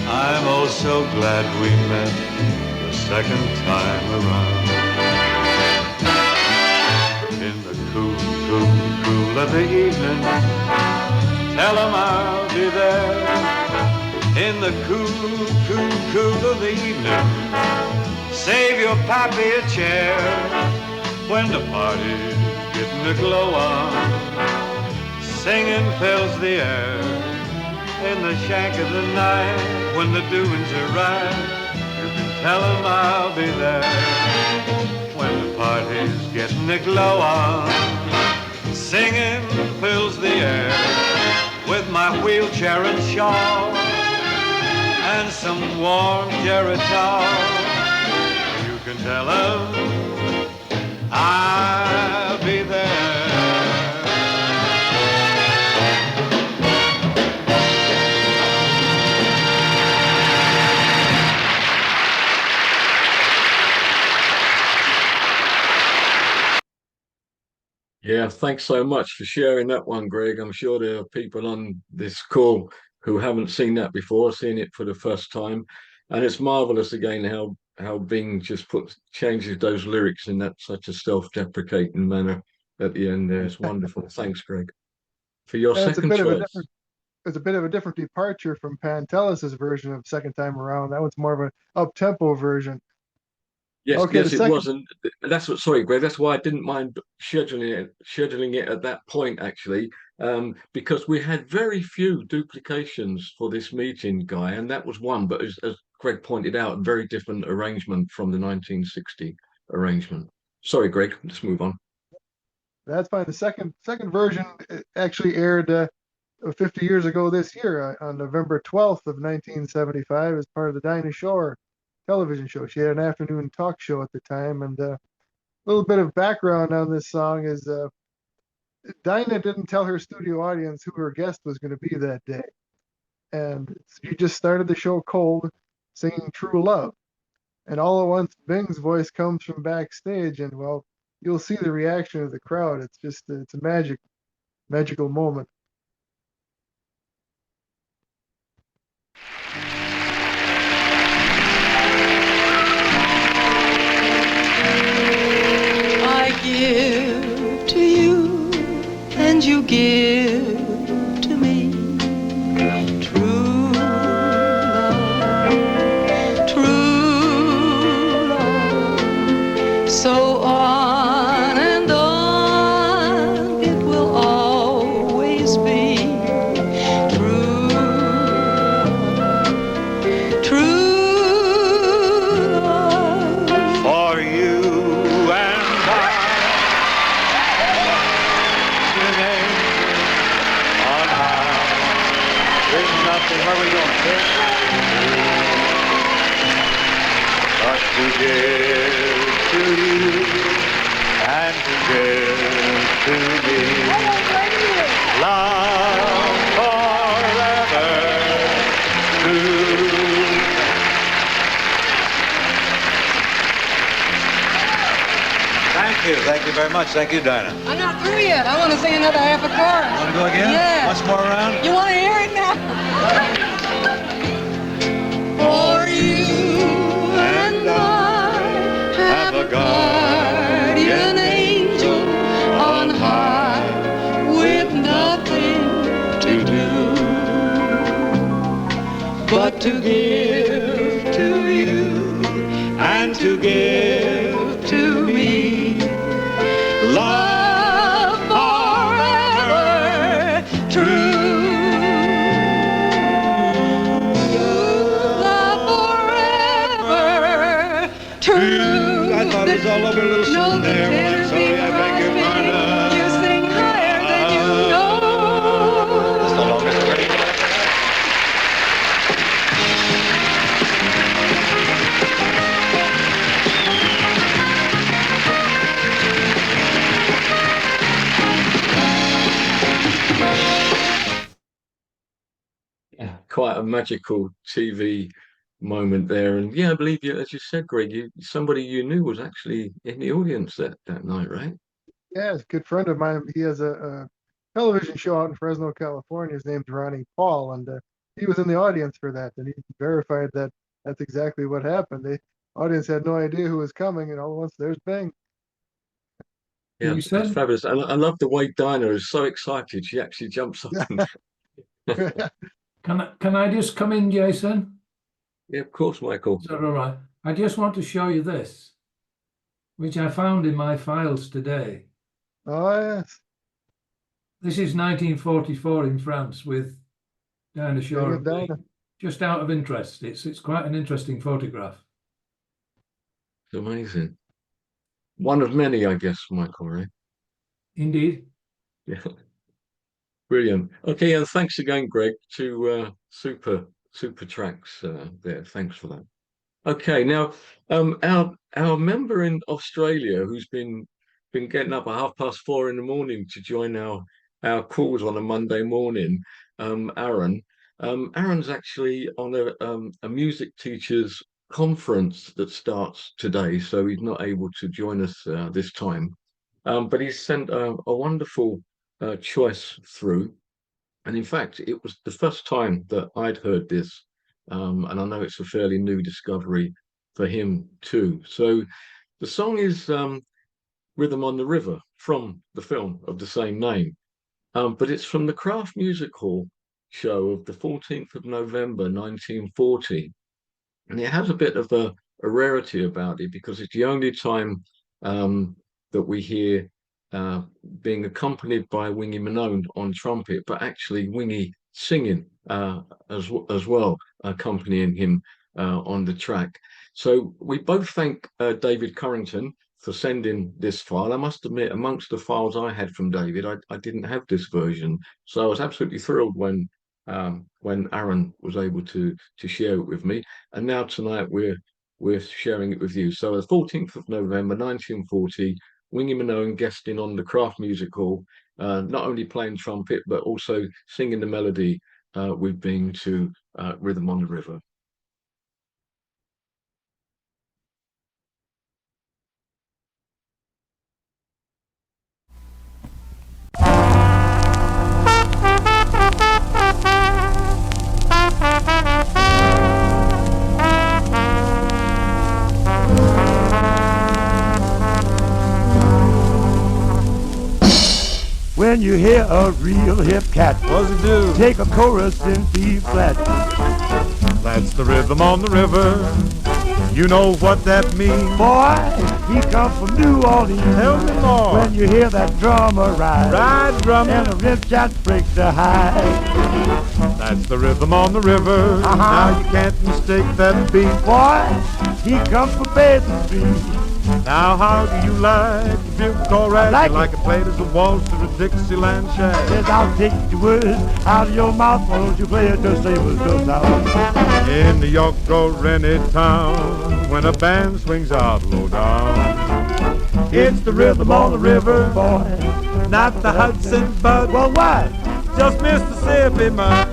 I'm oh so glad we met the second time around. In the cool, cool, cool of the evening, tell 'em I'll be there. In the cool, cool, cool of the evening, save your pappy a chair. When the party's getting a glow on, singing fills the air. In the shank of the night, when the doings are right, you can tell 'em I'll be there. When the party's getting a glow on, singing fills the air. With my wheelchair and shawl and some warm Geritol, you can tell 'em I'll be there. Yeah, thanks so much for sharing that one, Greg. I'm sure there are people on this call who haven't seen that before, seeing it for the first time. And it's marvelous again how Bing just changes those lyrics in that such a self-deprecating manner at the end there. It's wonderful. Thanks, Greg. For your second choice. It's a bit of a different departure from Pantelis's version of Second Time Around. That one's more of an up-tempo version. Yes, okay, yes, it wasn't. That's what. Sorry, Greg. That's why I didn't mind scheduling it at that point, actually, because we had very few duplications for this meeting, Guy, and that was one. But as Greg pointed out, a very different arrangement from the 1960 arrangement. Sorry, Greg. Let's move on. That's fine. The second version actually aired 50 years ago this year on November 12th of 1975 as part of the Dina Shore television show. She had an afternoon talk show at the time, and a little bit of background on this song is Dinah didn't tell her studio audience who her guest was going to be that day, and she just started the show cold, singing True Love, and all at once Bing's voice comes from backstage, and well, you'll see the reaction of the crowd. It's a magical moment. Give to you and you give to me true love, so on and on it will always be true love for you. Where are we going, sir? But to give to you and to give to me love forever true. Thank you very much. Thank you, Dinah. I'm not through yet. I want to sing another half a chorus. Want to go again? Yeah. Once more around? You want to hear it now? For you and I have a guardian angel on high. do but to give to you and to give to me love forever true. Love forever true. I thought it was all over a little something there. I'm sorry, I beg your pardon. You sing higher than you know. That's no longer so ready. Yeah, quite a magical TV moment there. And yeah, I believe you, as you said, Greg, somebody you knew was actually in the audience that night, right? Yeah, it's a good friend of mine. He has a television show out in Fresno, California. His name's Ronnie Paul, and he was in the audience for that. And he verified that that's exactly what happened. The audience had no idea who was coming, and all at once there's Bing. Yeah, that's fabulous. I love the way Dinah is so excited. She actually jumps up. Can I just come in, Jason? Yeah, of course, Michael. Is that all right? I just want to show you this, which I found in my files today. Oh, yes. This is 1944 in France with Dina Shore. Just out of interest. It's quite an interesting photograph. It's amazing. One of many, I guess, Michael, right? Indeed. Yeah. Brilliant. Okay, and thanks again, Greg, to super tracks there. Thanks for that. Okay, now our member in Australia who's been getting up at 4:30 in the morning to join our calls on a Monday morning, Aaron. Aaron's actually on a music teachers conference that starts today, so he's not able to join us this time. But he's sent a wonderful choice through, and in fact it was the first time that I'd heard this, and I know it's a fairly new discovery for him too. So the song is Rhythm on the River from the film of the same name, but it's from the Kraft Music Hall show of the 14th of November 1940, and it has a bit of a rarity about it because it's the only time that we hear being accompanied by Wingy Manone on trumpet, but actually Wingy singing as well, accompanying him on the track. So we both thank David Currington for sending this file. I must admit, amongst the files I had from David, I didn't have this version, so I was absolutely thrilled when Aaron was able to share it with me. And now tonight we're sharing it with you. So the 14th of November 1940. Wingy Manone guesting on the Kraft Music Hall, not only playing trumpet, but also singing the melody with Bing to Rhythm on the River. When you hear a real hip cat, what's it do? Take a chorus in B flat. That's the rhythm on the river. You know what that means. Boy, he comes from New Orleans. Tell me more. When you hear that drummer ride drummer, and a rip cat breaks the high. That's the rhythm on the river. Now you can't mistake that beat. Boy, he comes from Basin Street. Now how do you like the bugle call rag? Like it played as a waltz to the Dixieland shag. Yes, I'll take the words out of your mouth. Why don't you play it just say it was just out. In New York or any town, when a band swings out low down, it's the rhythm on the river, boy, not the Hudson Bud. Well, why? Just Mississippi mud.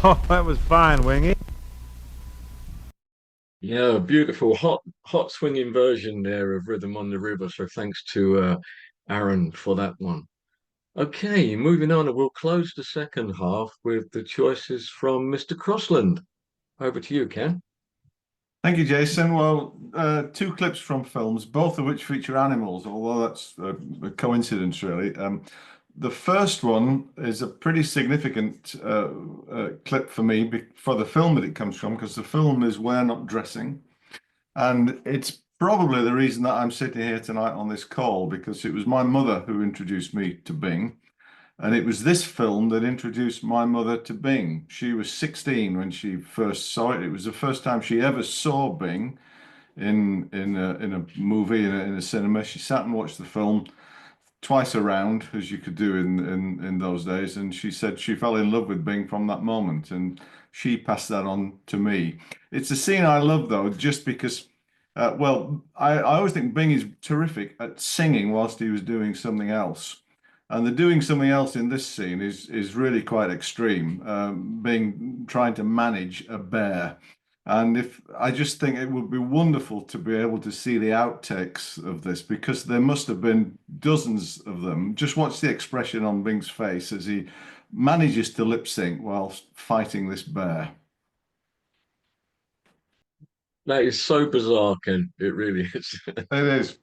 Oh, that was fine, Wingy. Yeah, beautiful, hot swinging version there of Rhythm on the River. So thanks to Aaron for that one. Okay, moving on, and we'll close the second half with the choices from Mr. Crossland. Over to you, Ken. Thank you, Jason. Well, two clips from films, both of which feature animals, although that's a coincidence, really. The first one is a pretty significant clip for me for the film that it comes from, because the film is We're Not Dressing. And it's probably the reason that I'm sitting here tonight on this call, because it was my mother who introduced me to Bing. And it was this film that introduced my mother to Bing. She was 16 when she first saw it. It was the first time she ever saw Bing in a movie, in a cinema. She sat and watched the film twice around, as you could do in those days, and she said she fell in love with Bing from that moment, and she passed that on to me. It's a scene I love, though, just because, well, I always think Bing is terrific at singing whilst he was doing something else. And the doing something else in this scene is really quite extreme, Bing trying to manage a bear. And I just think it would be wonderful to be able to see the outtakes of this, because there must have been dozens of them. Just watch the expression on Bing's face as he manages to lip sync whilst fighting this bear. That is so bizarre, Ken. It really is. It is.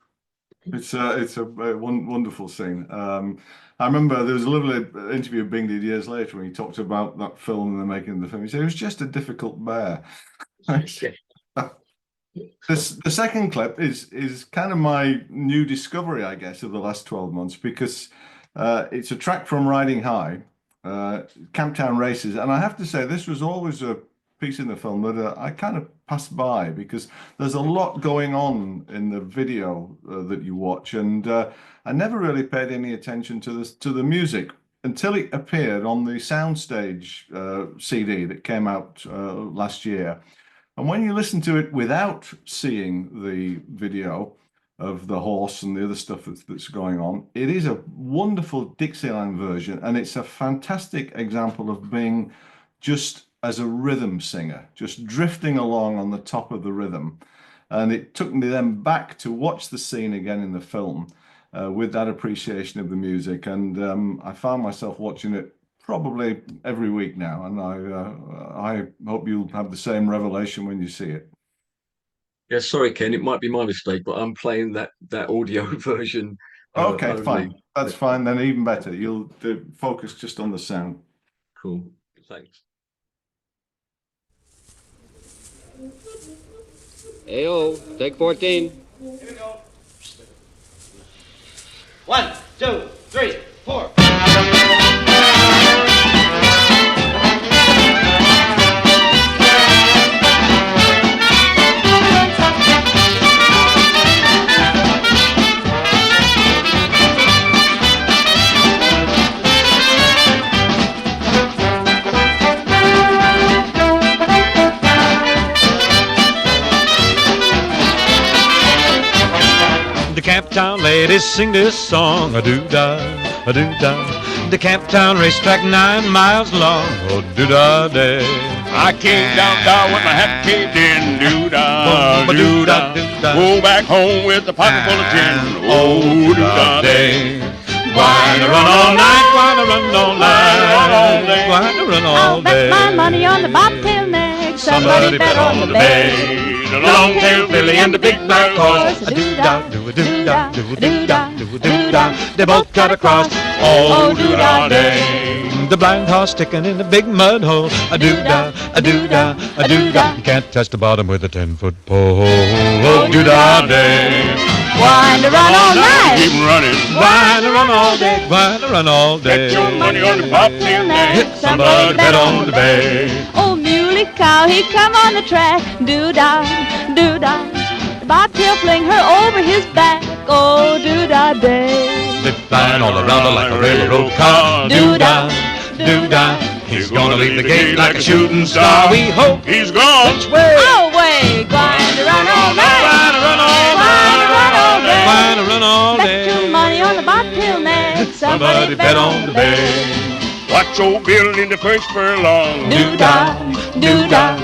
It's a wonderful scene. I remember there was a lovely interview Bing did years later when he talked about that film and the making of the film. He said it was just a difficult bear. The second clip is kind of my new discovery, I guess, of the last 12 months, because it's a track from Riding High, Camptown Races. And I have to say, this was always a piece in the film that I kind of passed by, because there's a lot going on in the video that you watch, and I never really paid any attention to the music until it appeared on the Soundstage CD that came out last year. And when you listen to it without seeing the video of the horse and the other stuff that's going on, it is a wonderful Dixieland version, and it's a fantastic example of being just as a rhythm singer, just drifting along on the top of the rhythm. And it took me then back to watch the scene again in the film with that appreciation of the music. And I found myself watching it probably every week now. And I hope you'll have the same revelation when you see it. Yeah, sorry, Ken, it might be my mistake, but I'm playing that audio version. Okay, fine. That's fine. Then even better. You'll focus just on the sound. Cool. Thanks. Ayo, take 14. Here we go. 1, 2, 3, 4. The Camptown ladies sing this song, a-doo-dah, a-doo-dah. The Camptown racetrack 9 miles long, oh doo-dah-day. I came down with my hat caved in, doo-dah, doo-dah. Go back home with a pocket full of gin, oh doo-dah-day. Why to run all night, why to run all night, why to run all day. I'll bet my money on the bobtail neck. Somebody bet on the bay. The long-tailed filly and the big black horse, a-doo-dah, do-a-doo-dah, do-a-doo-dah, do-a-doo-dah. They both got across, oh doo-dah-day. The blind horse sticking in the big mud hole, a-doo-dah, a-doo-dah, a-doo-dah. You can't touch the bottom with a 10-foot pole, oh doo-dah-day. Why to run all night? Keep running. Why to run all day? Why to run all day? Bet your money on the bobtail neck. Somebody bet on the bay. Old muley cow, he come on the track. Doo-dah, doo-dah. The bobtail fling her over his back. Oh, doo-dah day. They flying all around her like a railroad car. Doo-dah, doo-dah. He's gonna leave the gate like a shooting star. We hope he's gone. Which way? Oh, way. Going to run all night. Why to run all day? Why to run all day? Bet your money on the bobtail neck. Somebody bet on the bay. Watch old Bill in the first furlong. Do-da, do-da.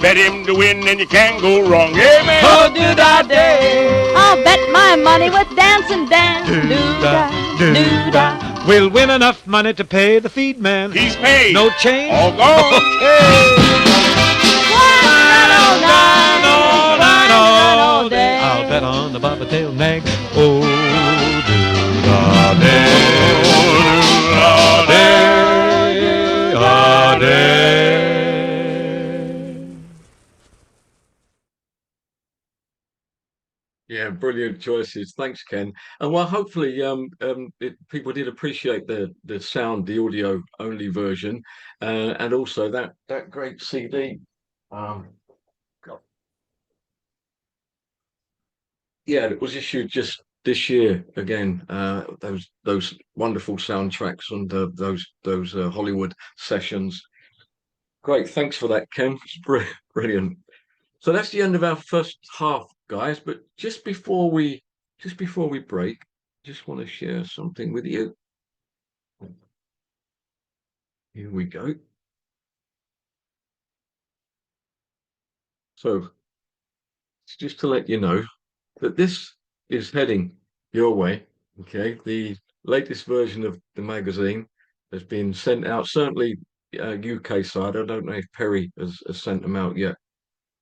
Bet him to win and you can't go wrong. Amen. Oh, do-da-day. I'll bet my money with Dancing Dan. Do-da, do-da. We'll win enough money to pay the feed man. He's paid. No change. All gone. All day. I'll bet on the bobtail nag. Oh, do-da-day. Do-da-day. Do-da-day. Yeah, brilliant choices. Thanks, Ken. And well, hopefully, people did appreciate the sound, the audio only version, and also that great CD. Yeah, it was issued just this year again. Those wonderful soundtracks and those Hollywood sessions. Great, thanks for that, Ken. It's brilliant. So that's the end of our first half, guys. But just before we break, just want to share something with you. Here we go. So just to let you know that this is heading your way. Okay, the latest version of the magazine has been sent out. Certainly, UK side. I don't know if Perry has sent them out yet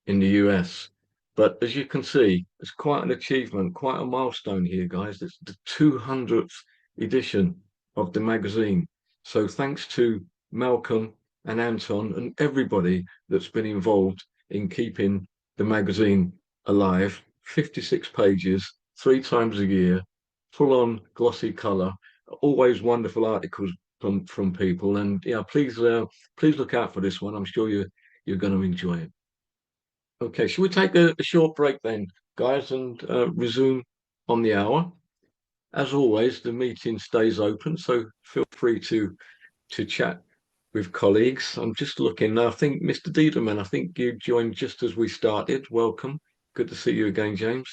in the US. But as you can see, it's quite an achievement, quite a milestone here, guys. It's the 200th edition of the magazine. So thanks to Malcolm and Anton and everybody that's been involved in keeping the magazine alive. 56 pages, 3 times a year, full-on glossy colour, always wonderful articles from people. And yeah, please look out for this one. I'm sure you're going to enjoy it. Okay, shall we take a short break then, guys, and resume on the hour? As always, the meeting stays open, so feel free to chat with colleagues. I'm just looking now. I think Mr. Diederman, I think you joined just as we started. Welcome. Good to see you again, James.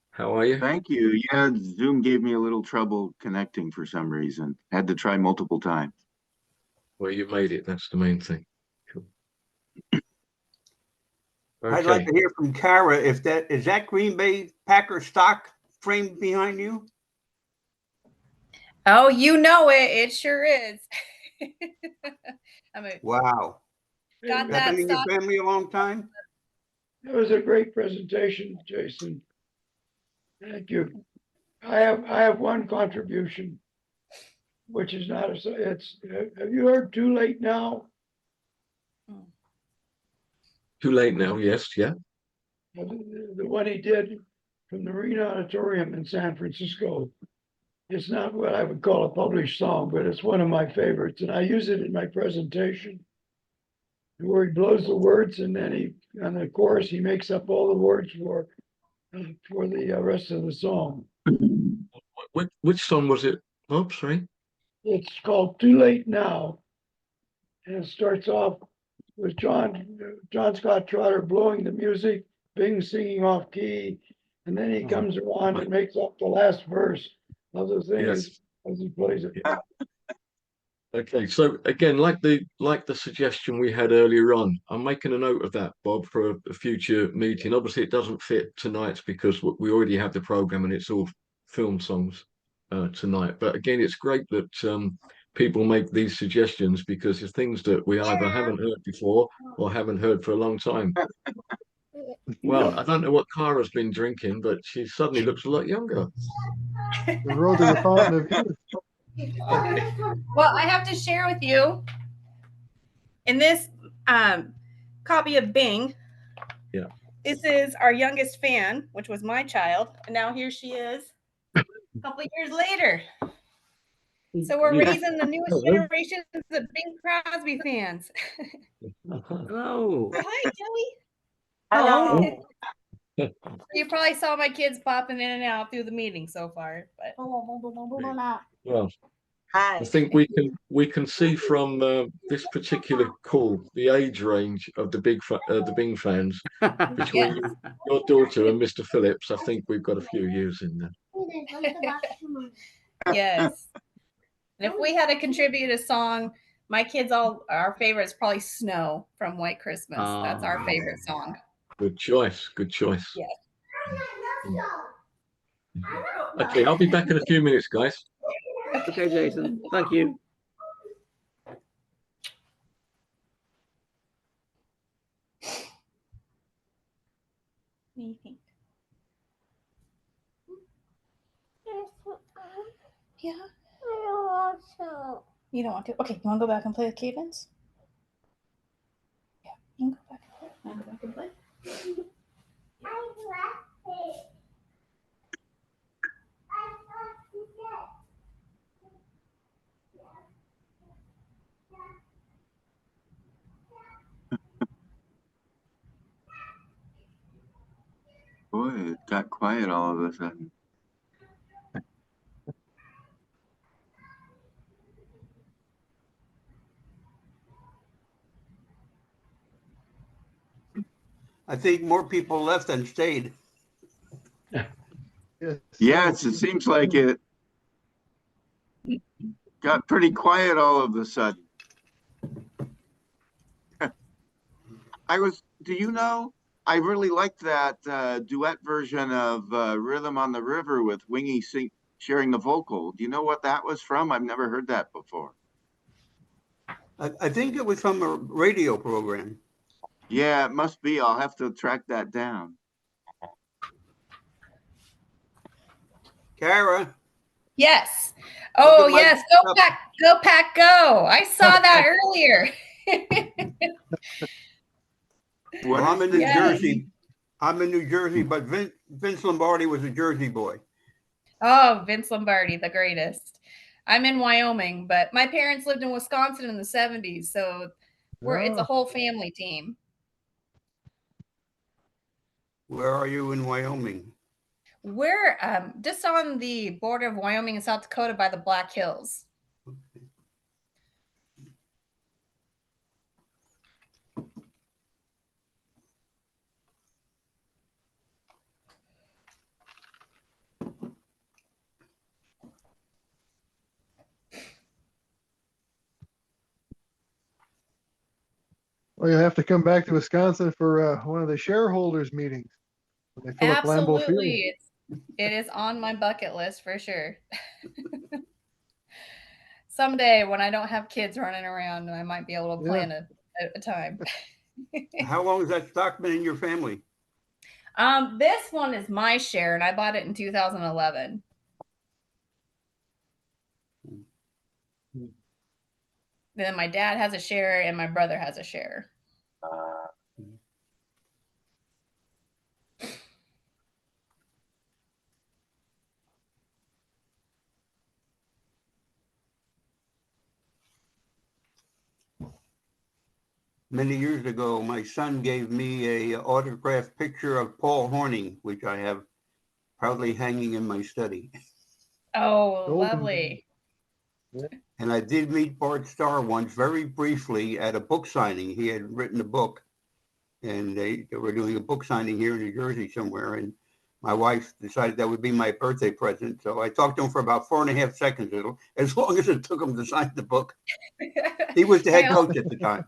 How are you? Thank you. Yeah, Zoom gave me a little trouble connecting for some reason. Had to try multiple times. Well, you made it. That's the main thing. Cool. Okay. I'd like to hear from Kara if that is that Green Bay Packer stock framed behind you? Oh, you know it. It sure is. Wow. Got that that been in your stock. family a long time? That was a great presentation, Jason. Thank you. I have one contribution, which is not have you heard Too Late Now? Too Late Now, yes, yeah. The one he did from the Marine Auditorium in San Francisco. It's not what I would call a published song, but it's one of my favorites. And I use it in my presentation where he blows the words and then on the chorus, he makes up all the words for the rest of the song. Which song was it? Oh, sorry. It's called Too Late Now. And it starts off with John Scott Trotter blowing the music, Bing singing off key, and then he comes around and makes up the last verse of the thing as he plays it. Yeah. Okay, so again, like the suggestion we had earlier on, I'm making a note of that, Bob, for a future meeting. Obviously, it doesn't fit tonight's because we already have the program and it's all film songs tonight. But again, it's great that people make these suggestions because it's things that we either haven't heard before or haven't heard for a long time. Well, I don't know what Kara's been drinking, but she suddenly looks a lot younger. The road to the fountain of youth. Well, I have to share with you in this copy of Bing. Yeah. This is our youngest fan, which was my child, and now here she is a couple of years later. So we're raising the newest generations of Bing Crosby fans. Hello. Hi, Joey. Hello. You probably saw my kids popping in and out through the meeting so far, but Well, I think we can see from this particular call the age range of the Bing fans between your daughter and Mr. Phillips. I think we've got a few years in there. Yes. And if we had to contribute a song, my kids our favorite is probably Snow from White Christmas. That's our favorite song. Good choice. Good choice. Yes. Okay, I'll be back in a few minutes, guys. Okay, Jason. Thank you. What do you think? Yeah. You don't want to? Okay, you want to go back and play with Cadence? Yeah, you can go back and play. Want to go back and play? Boy, it got quiet all of a sudden. I think more people left than stayed. Yes, it seems like it got pretty quiet all of a sudden. Do you know, I really liked that duet version of Rhythm on the River with Wingy sharing the vocal. Do you know what that was from? I've never heard that before. I think it was from a radio program. Yeah, it must be. I'll have to track that down. Kara. Yes. Oh, yes. Go Pack, go Pack, go. I saw that earlier. Well, I'm in New Jersey. I'm in New Jersey, but Vince Lombardi was a Jersey boy. Oh, Vince Lombardi, the greatest. I'm in Wyoming, but my parents lived in Wisconsin in the 70s, so it's a whole family team. Where are you in Wyoming? We're just on the border of Wyoming and South Dakota by the Black Hills. Well, you'll have to come back to Wisconsin for one of the shareholders meetings when they fill up Lambeau Field. Absolutely. It is on my bucket list for sure. Someday when I don't have kids running around, I might be able to plan a time. How long has that stock been in your family? This one is my share, and I bought it in 2011. Then my dad has a share, and my brother has a share. Many years ago, my son gave me a autographed picture of Paul Horning, which I have proudly hanging in my study. Oh, lovely. And I did meet Bart Starr once very briefly at a book signing. He had written a book, and they were doing a book signing here in New Jersey somewhere. And my wife decided that would be my birthday present. So I talked to him for about 4.5 seconds, as long as it took him to sign the book. He was the head coach at the time.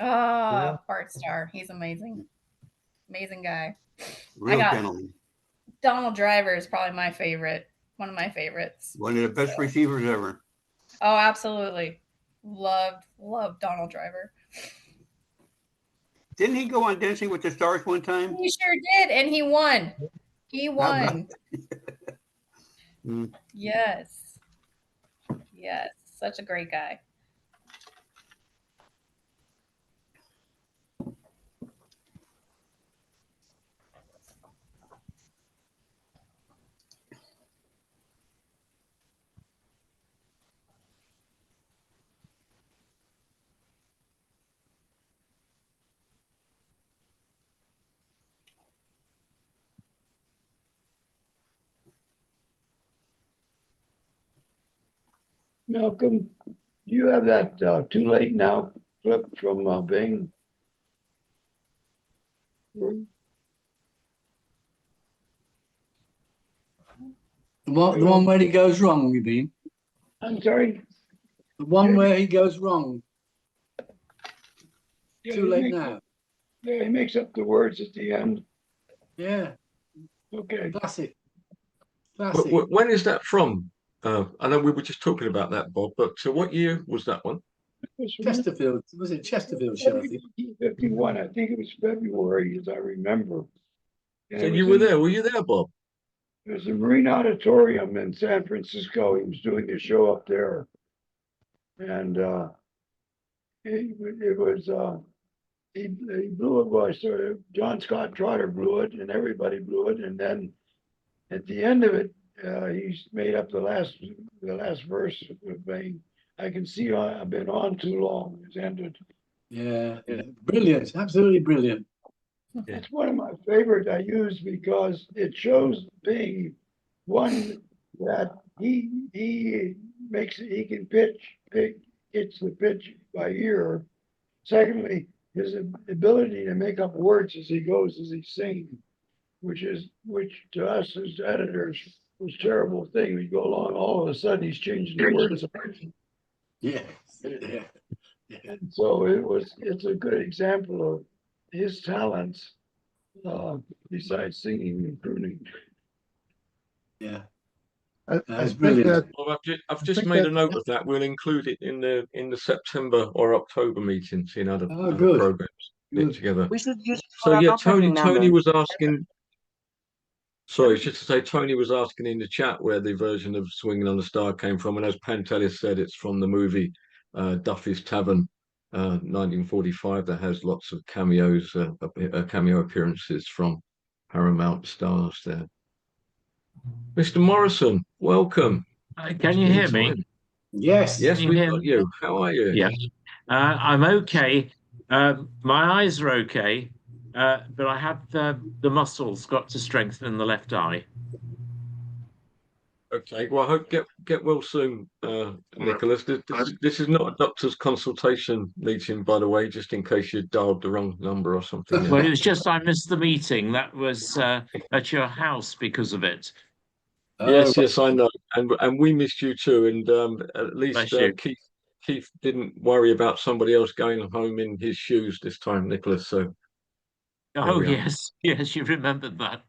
Oh, Bart Starr. He's amazing. Amazing guy. Real gentleman. Donald Driver is probably my favorite. One of my favorites. One of the best receivers ever. Oh, absolutely. Loved Donald Driver. Didn't he go on Dancing with the Stars one time? He sure did, and he won. He won. Yes. Yes. Such a great guy. Malcolm, do you have that Too Late Now clip from Bing? The one where it goes wrong, you mean? I'm sorry? The one where he goes wrong. Yeah, Too he late makes now. up- Yeah, he makes up the words at the end. Yeah. Okay. Classic. Classic. When is that from? I know we were just talking about that, Bob, but what year was that one? Chesterfield. Was it Chesterfield show, I think? 1951. I think it was February, as I remember. And So it you was were there. Were you there, Bob? It was a Marine Auditorium in San Francisco. He was doing a show up there. And it was, he blew it, well, sort of, John Scott Trotter blew it and everybody blew it. And then at the end of it, he made up the last verse of being, I can see I've been on too long. It's ended. Yeah. Brilliant. Absolutely brilliant. It's one of my favorite I use because it shows Bing, one, that he can hits the pitch by ear. Secondly, his ability to make up words as he goes, as he's singing, which to us as editors was a terrible thing. We go along, all of a sudden he's changing the words. Yeah. And so it's a good example of his talents, besides singing and crooning. Yeah. I brilliant. think that, Well, I've just made a note of that. We'll include it in the September or October meetings in other good. programs Good. together. We should use it So for an yeah, opening Tony number. was asking. Sorry, just to say, Tony was asking in the chat where the version of "Swinging on the Star" came from, and as Pantelis said, it's from the movie Duffy's Tavern, 1945. That has lots of cameos, cameo appearances from Paramount stars there. Mr. Morrison, welcome. Can you hear me? Yes. Yes, Can you we've hear got me? you. How are you? Yes. I'm okay. My eyes are okay, but I have the muscles got to strengthen in the left eye. Okay, well, I hope get well soon, Nicholas. This is not a doctor's consultation meeting, by the way, just in case you dialed the wrong number or something. Well, it was just I missed the meeting. That was at your house because of it. Yes, I know, and we missed you too. And at least Keith didn't worry about somebody else going home in his shoes this time, Nicholas. So, Oh yes, yes, you remembered that.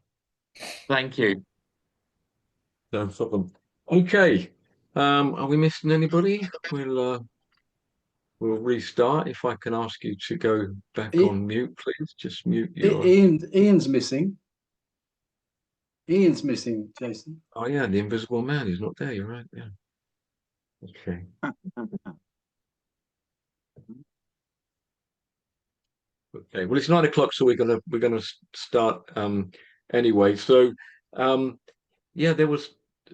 Thank you. no problem. Okay, are we missing anybody? We'll restart. If I can ask you to go back on mute, please. Just mute your. Ian's missing. Ian's missing, Jason. Oh yeah, the Invisible Man is not there. You're right. Yeah. Okay. Okay. Well, it's 9 o'clock, so we're gonna start anyway. So yeah, there was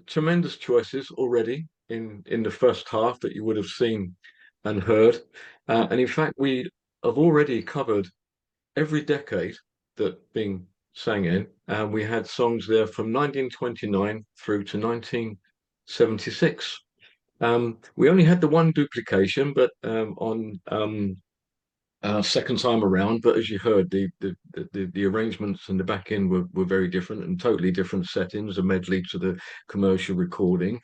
tremendous choices already in the first half that you would have seen and heard, and in fact, we have already covered every decade that Bing sang in, and we had songs there from 1929 through to 1976. We only had the one duplication, but on second time around. But as you heard, the arrangements and the back end were very different and totally different settings, a medley to the commercial recording.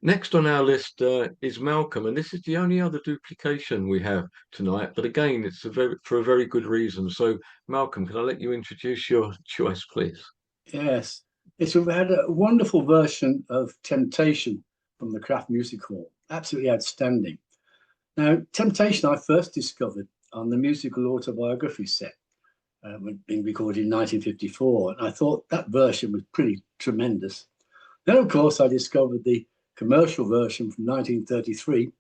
Next on our list is Malcolm, and this is the only other duplication we have tonight. But again, it's for a very good reason. So, Malcolm, can I let you introduce your choice, please? Yes, we had a wonderful version of Temptation from the Kraft Music Hall. Absolutely outstanding. Now, Temptation I first discovered on the musical autobiography set, being recorded in 1954, and I thought that version was pretty tremendous. Then, of course, I discovered the commercial version from 1933,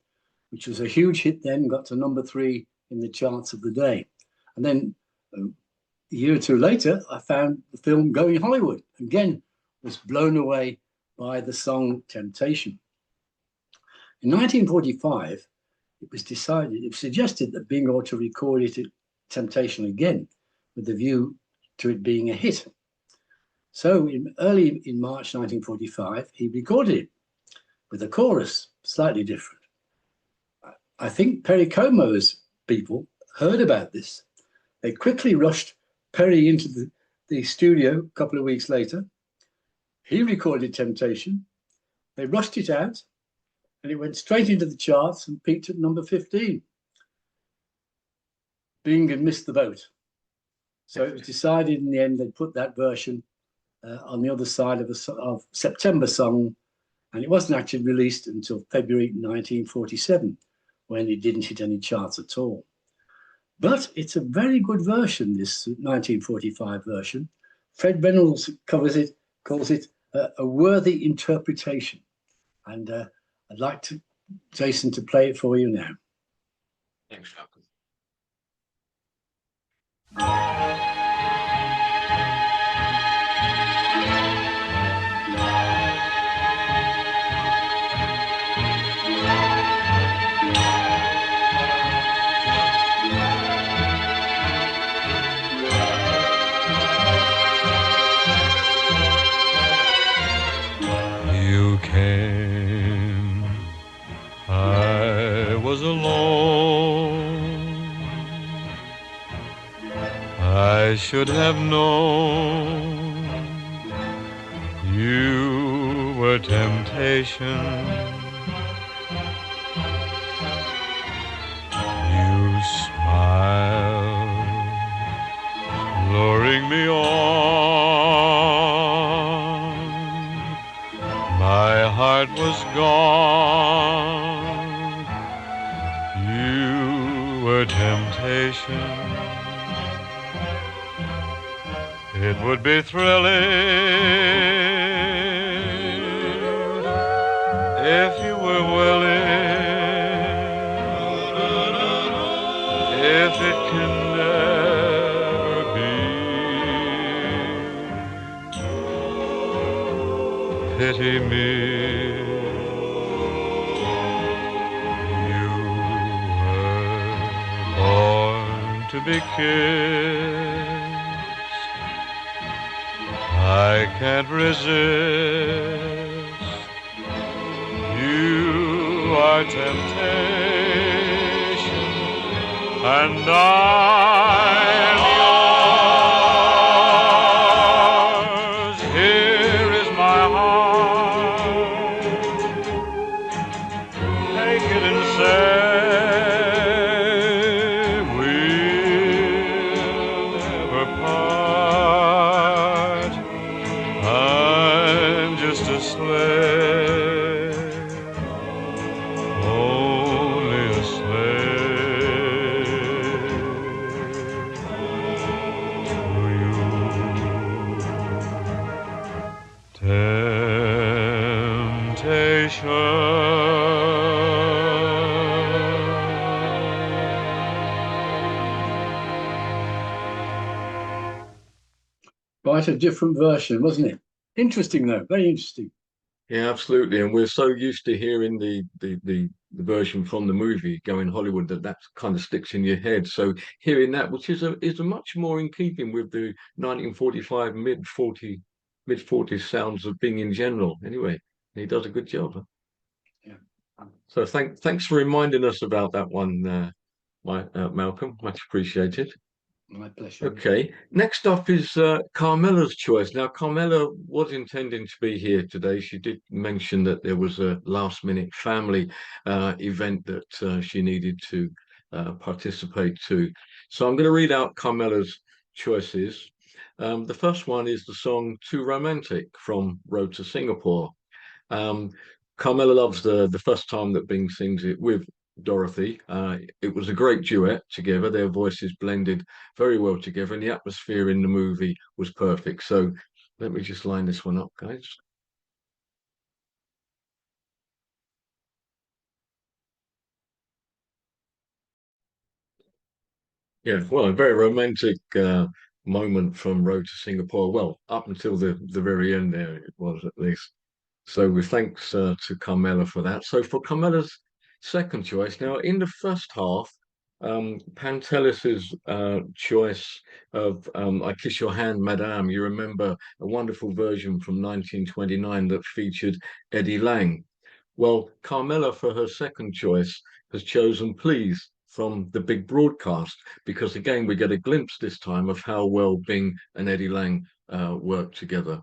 which was a huge hit then, got to number 3 in the charts of the day. And then a year or two later, I found the film Going Hollywood. Again, was blown away by the song Temptation. In 1945, it was suggested that Bing ought to record it at Temptation again, with the view to it being a hit. So early in March 1945, he recorded it with a chorus, slightly different. I think Perry Como's people heard about this. They quickly rushed Perry into the studio a couple of weeks later. He recorded Temptation. They rushed it out. and it went straight into the charts and peaked at number 15. Bing had missed the boat. So it was decided in the end they'd put that version on the other side of September Song, and it wasn't actually released until February 1947, when it didn't hit any charts at all. But it's a very good version, this 1945 version. Fred Reynolds calls it a worthy interpretation. And I'd like Jason to play it for you now. Thanks, Malcolm. You came, I was alone. I should have known you were temptation. You smiled, luring me on. My heart was gone. You were temptation. It would be thrilling if you were willing, if it can never be. Pity me. You were born to be kissed. I can't resist. You are temptation, and I am yours. Here is my heart. Take it and say we'll never part. I'm just a slave, only a slave to you. Quite a different version, wasn't it? Interesting, though. Very interesting. Yeah, absolutely. And we're so used to hearing the version from the movie Going Hollywood that kind of sticks in your head. So hearing that, which is a much more in keeping with the 1945 mid 40s sounds of Bing in general. Anyway, he does a good job. Huh? Yeah. So thanks for reminding us about that one, Malcolm. Much appreciated. My pleasure. Okay, next up is Carmela's choice. Now, Carmela was intending to be here today. She did mention that there was a last-minute family event that she needed to participate to. So I'm going to read out Carmela's choices. The first one is the song Too Romantic from Road to Singapore. Carmela loves the first time that Bing sings it with Dorothy. It was a great duet together. Their voices blended very well together, and the atmosphere in the movie was perfect. So let me just line this one up, guys. Yeah, well, a very romantic moment from Road to Singapore. Well, up until the very end there, it was at least. So with thanks to Carmela for that. So for Carmela's second choice, now in the first half, Pantelis's choice of I Kiss Your Hand, Madame, you remember a wonderful version from 1929 that featured Eddie Lang. Well, Carmela, for her second choice, has chosen Please from the big broadcast, because again, we get a glimpse this time of how well Bing and Eddie Lang work together.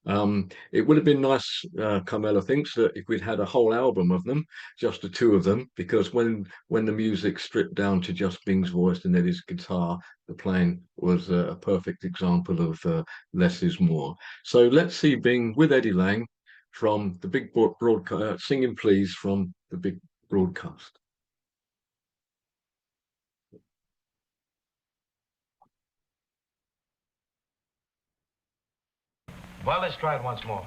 It would have been nice, Carmela thinks, that if we'd had a whole album of them, just the two of them, because when the music stripped down to just Bing's voice and Eddie's guitar, the playing was a perfect example of less is more. So let's see Bing with Eddie Lang from the big broadcast, singing Please from the big broadcast. Well, let's try it once more.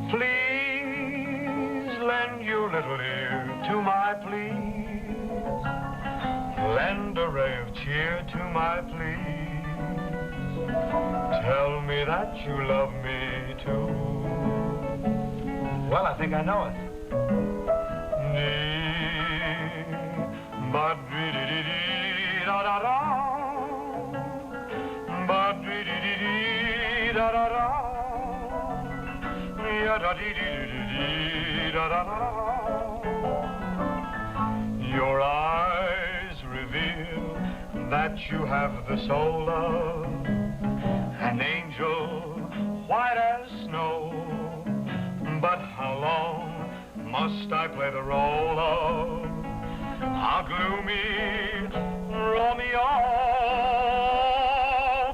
Please lend your little ear to my plea. Lend a ray of cheer to my plea. Tell me that you love me too. Well, I think I know it. Your eyes reveal that you have the soul of an angel white as snow. But how long must I play the role of a gloomy Romeo?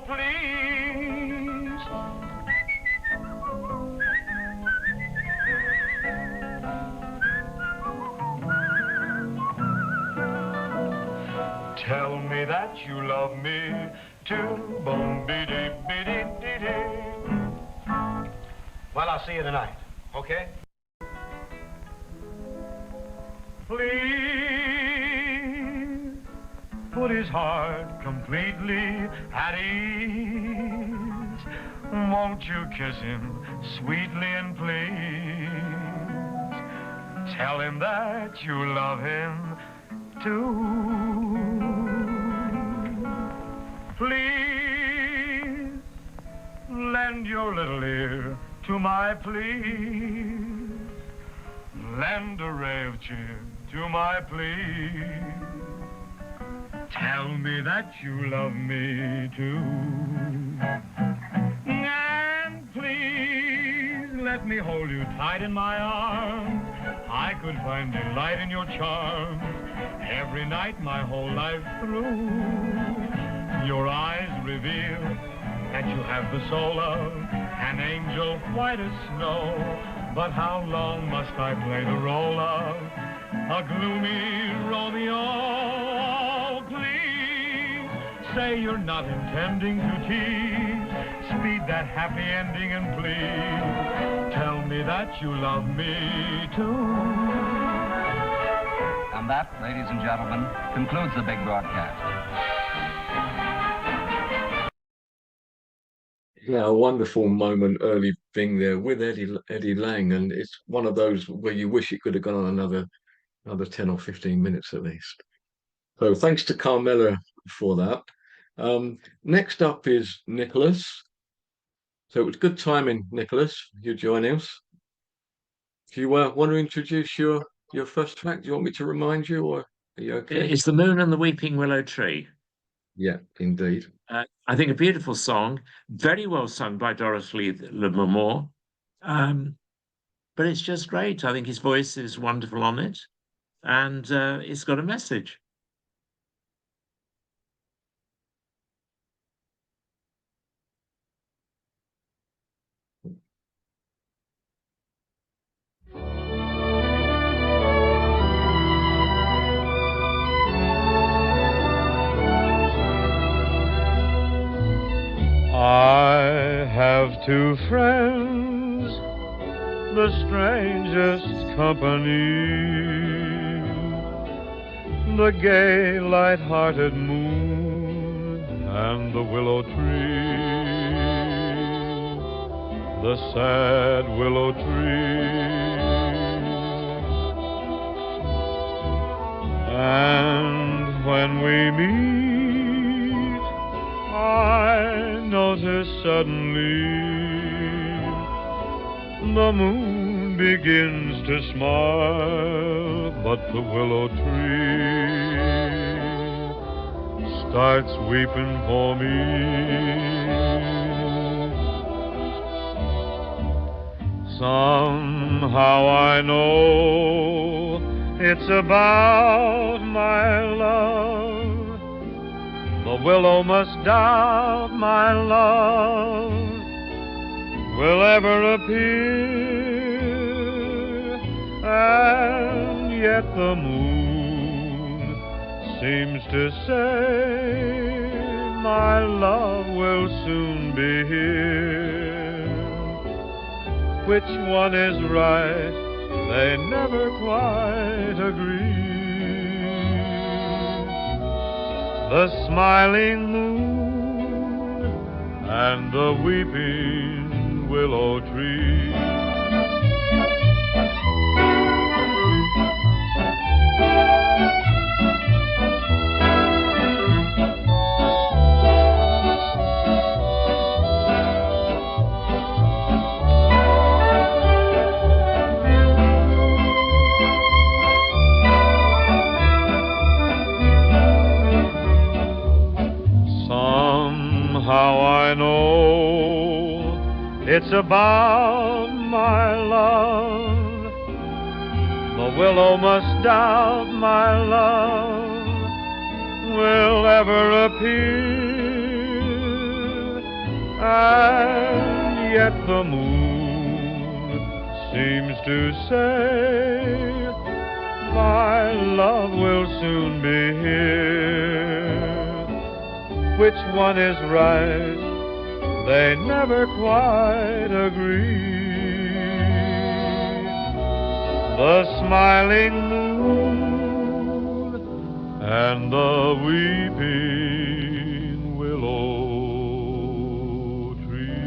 Please. Tell me that you love me too. Boom, biddy, biddy, diddy. Well, I'll see you tonight, okay? Please put his heart completely at ease. Won't you kiss him sweetly and please? Tell him that you love him too. Please lend your little ear to my plea. Lend a ray of cheer to my plea. Tell me that you love me too. And please let me hold you tight in my arms. I could find delight in your charms every night my whole life through. Your eyes reveal that you have the soul of an angel white as snow. But how long must I play the role of a gloomy Romeo? Please say you're not intending to tease. Speed that happy ending and please tell me that you love me too. And that, ladies and gentlemen, concludes the big broadcast. Yeah, a wonderful moment early Bing there with Eddie Lang, and it's one of those where you wish it could have gone on another 10 or 15 minutes at least. So thanks to Carmela for that. Next up is Nicholas. So it's good timing, Nicholas, you joining us. Do you want to introduce your first track? Do you want me to remind you, or are you okay? It's The Moon and the Weeping Willow Tree. Yeah, indeed. I think a beautiful song, very well sung by Dorothy L'Amour. But it's just great. I think his voice is wonderful on it, and it's got a message. I have two friends, the strangest company, the gay, light-hearted moon and the willow tree, the sad willow tree. And when we meet, I notice suddenly the moon begins to smile, but the willow tree starts weeping for me. Somehow I know it's about my love. The willow must doubt my love will ever appear, and yet the moon seems to say my love will soon be here. Which one is right? They never quite agree. The smiling moon and the weeping willow tree. Somehow I know it's about my love. The willow must doubt my love will ever appear, and yet the moon seems to say my love will soon be here. Which one is right? They never quite agree. The smiling moon and the weeping willow tree.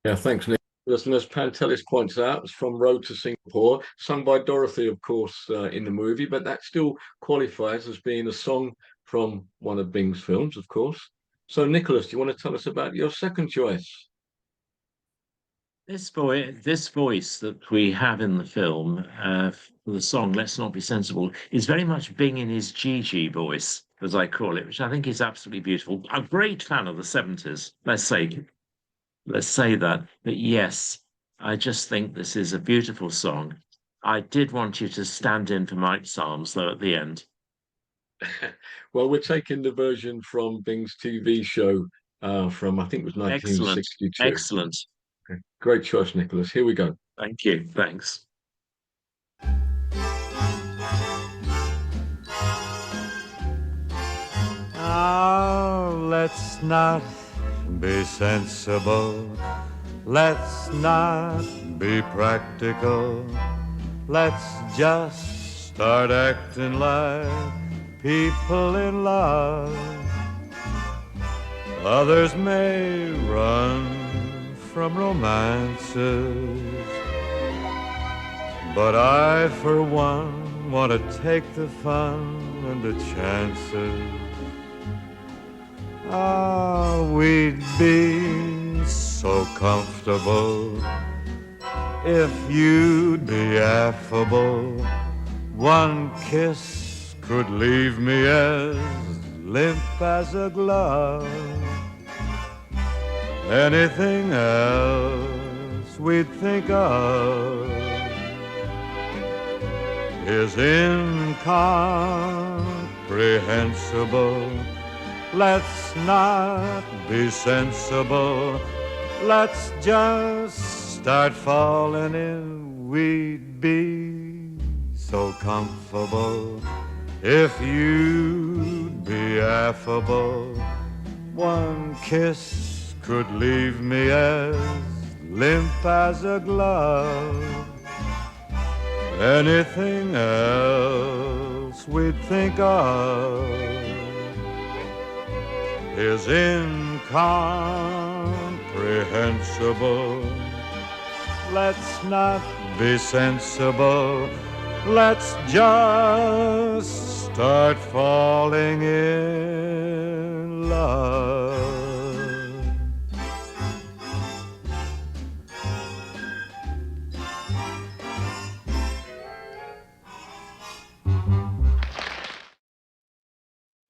Yeah, thanks, Nick. And as Pantelis points out, it's from Road to Singapore, sung by Dorothy, of course, in the movie, but that still qualifies as being a song from one of Bing's films, of course. So, Nicholas, do you want to tell us about your second choice? This voice that we have in the film for the song "Let's Not Be Sensible" is very much Bing in his Gigi voice, as I call it, which I think is absolutely beautiful. I'm a great fan of the 70s. Let's say that. But yes, I just think this is a beautiful song. I did want you to stand in for Mike Psalms, though, at the end. Well, we're taking the version from Bing's TV show from, I think it was 1962. Excellent. Okay. Great choice, Nicholas. Here we go. Thank you. Thanks. Now, let's not be sensible. Let's not be practical. Let's just start acting like people in love. Others may run from romances, but I, for one, want to take the fun and the chances. Ah, we'd be so comfortable if you'd be affable. One kiss could leave me as limp as a glove. Anything else we'd think of is incomprehensible. Let's not be sensible. Let's just start falling in. We'd be so comfortable if you'd be affable. One kiss could leave me as limp as a glove. Anything else we'd think of is incomprehensible. Let's not be sensible. Let's just start falling in love.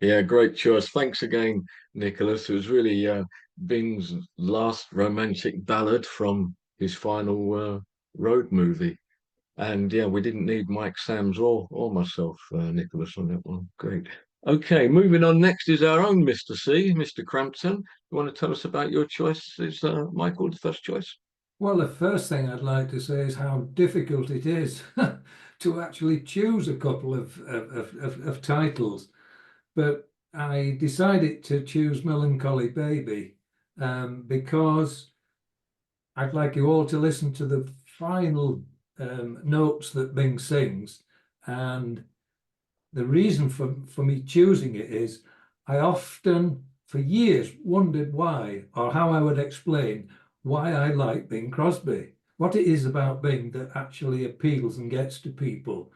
Yeah, great choice. Thanks again, Nicholas. It was really Bing's last romantic ballad from his final road movie. And yeah, we didn't need Mike Sams or myself, Nicholas, on that one. Great. Okay, moving on. Next is our own Mr. C, Mr. Crampton. You want to tell us about your choices, Michael, the first choice? Well, the first thing I'd like to say is how difficult it is to actually choose a couple of titles. But I decided to choose Melancholy Baby because I'd like you all to listen to the final notes that Bing sings. And the reason for me choosing it is I often, for years, wondered why, or how I would explain why I like Bing Crosby, what it is about Bing that actually appeals and gets to people.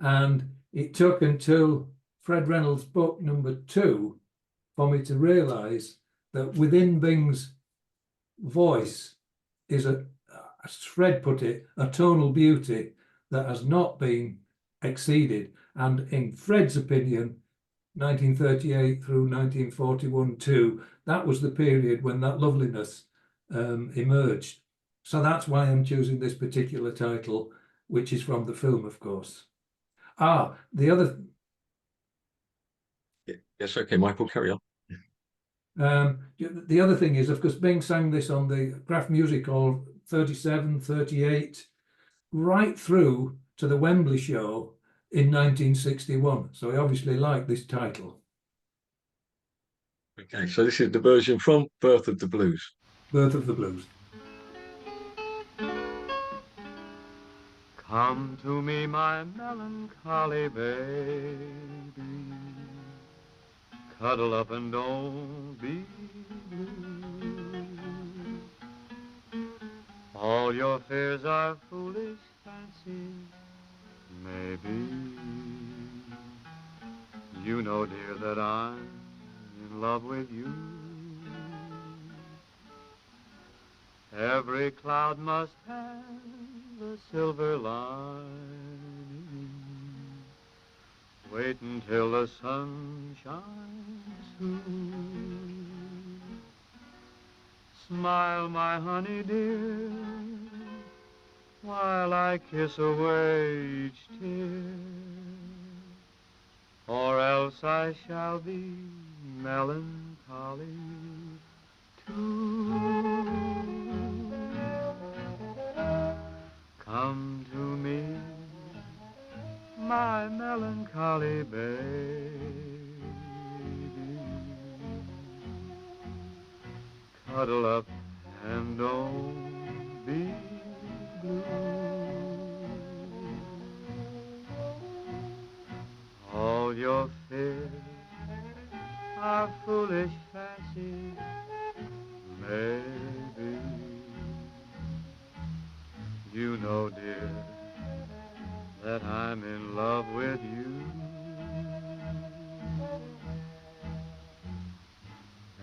And it took until Fred Reynolds' book #2 for me to realize that within Bing's voice is as Fred put it, a tonal beauty that has not been exceeded. And in Fred's opinion, 1938 through 1941-2, that was the period when that loveliness emerged. So that's why I'm choosing this particular title, which is from the film, of course. The other... Yes, okay, Michael, carry on. The other thing is, of course, Bing sang this on the Kraft Music Hall 37, 38, right through to the Wembley show in 1961. So I obviously like this title. Okay, so this is the version from Birth of the Blues. Birth of the Blues. Come to me, my melancholy baby. Cuddle up and don't be blue. All your fears are foolish fancies, maybe. You know, dear, that I'm in love with you. Every cloud must have a silver lining. Wait until the sun shines through. Smile, my honey dear, while I kiss away each tear, or else I shall be melancholy too. Come to me, my melancholy baby. Cuddle up and don't be blue. All your fears are foolish fancies, maybe. You know, dear, that I'm in love with you.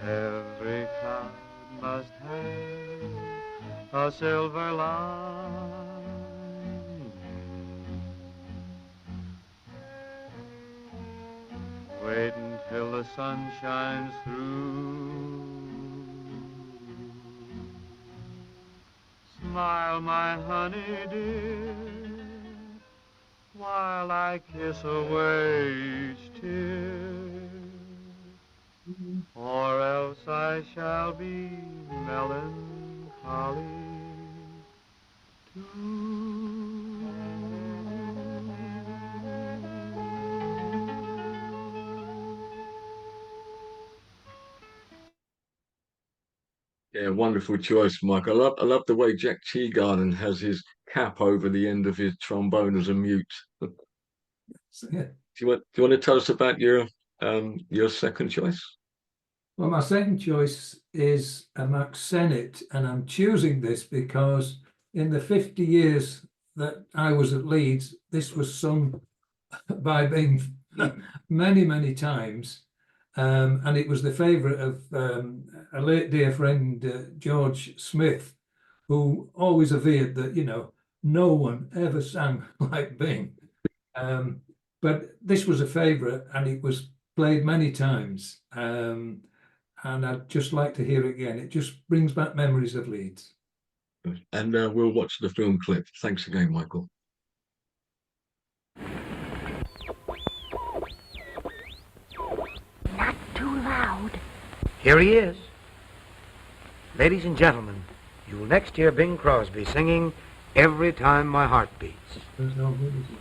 Every cloud must have a silver lining. Wait until the sun shines through. Smile, my honey dear, while I kiss away each tear, or else I shall be melancholy too. Yeah, wonderful choice, Mike. I love the way Jack Teagarden has his cap over the end of his trombone as a mute. Yeah. Do you want to tell us about your second choice? Well, my second choice is a Max Sennett, and I'm choosing this because in the 50 years that I was at Leeds, this was sung by Bing many, many times. And it was the favourite of a late dear friend, George Smith, who always averred that, you know, no one ever sang like Bing. But this was a favourite, and it was played many times, and I'd just like to hear it again. It just brings back memories of Leeds. And we'll watch the film clip. Thanks again, Michael. Not too loud. Here he is. Ladies and gentlemen, you will next hear Bing Crosby singing Every Time My Heart Beats. There's no music.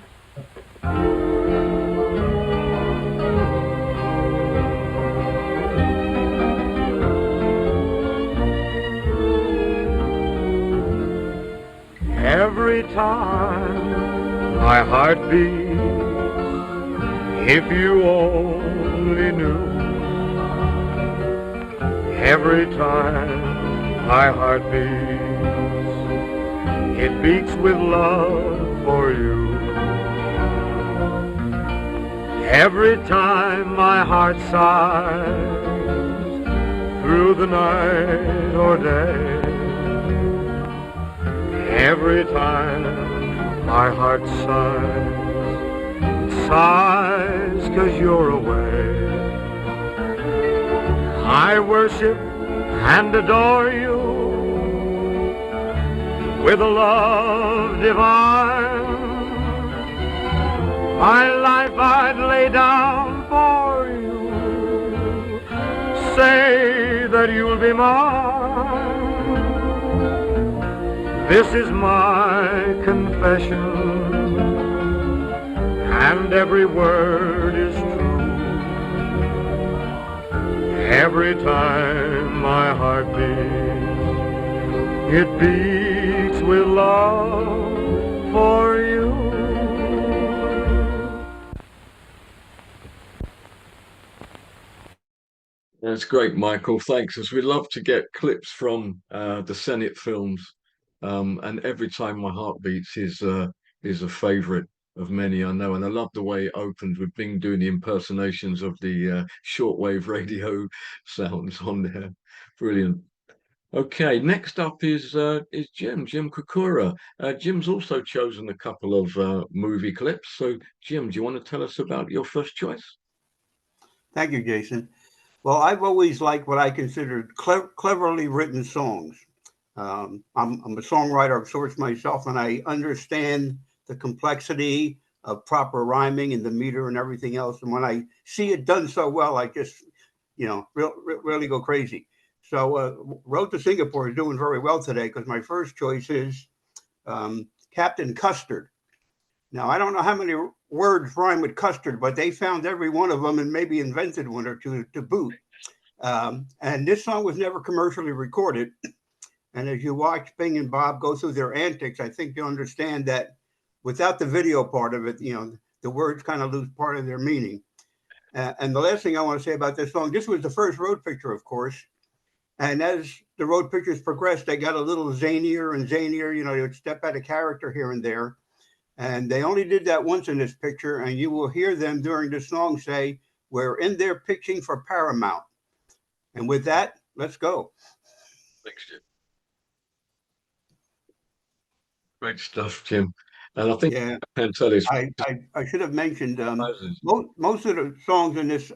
Every time my heart beats, if you only knew. Every time my heart beats, it beats with love for you. Every time my heart sighs through the night or day, every time my heart sighs 'cause you're away. I worship and adore you with a love divine. My life I'd lay down for you. Say that you'll be mine. This is my confession, and every word is true. Every time my heart beats, it beats with love for you. That's great, Michael. Thanks. As we love to get clips from the Senate films, and Every Time My Heart Beats is a favourite of many, I know, and I love the way it opened with Bing doing the impersonations of the shortwave radio sounds on there. Brilliant. Okay, next up is Jim Kukura. Jim's also chosen a couple of movie clips. So, Jim, do you want to tell us about your first choice? Thank you, Jason. Well, I've always liked what I considered cleverly written songs. I'm a songwriter of sorts myself, and I understand the complexity of proper rhyming and the meter and everything else. And when I see it done so well, I just, really go crazy. So Road to Singapore is doing very well today because my first choice is Captain Custard. Now, I don't know how many words rhyme with custard, but they found every one of them and maybe invented one or two to boot. And this song was never commercially recorded. And as you watch Bing and Bob go through their antics, I think you'll understand that without the video part of it, the words kind of lose part of their meaning. And the last thing I want to say about this song, this was the first road picture, of course. And as the road pictures progressed, they got a little zanier and zanier, they would step out of character here and there. And they only did that once in this picture. And you will hear them during the song say, "We're in there pitching for Paramount." And with that, let's go. Thanks, Jim. Great stuff, Jim. And I think yeah, I should have mentioned most of the songs in this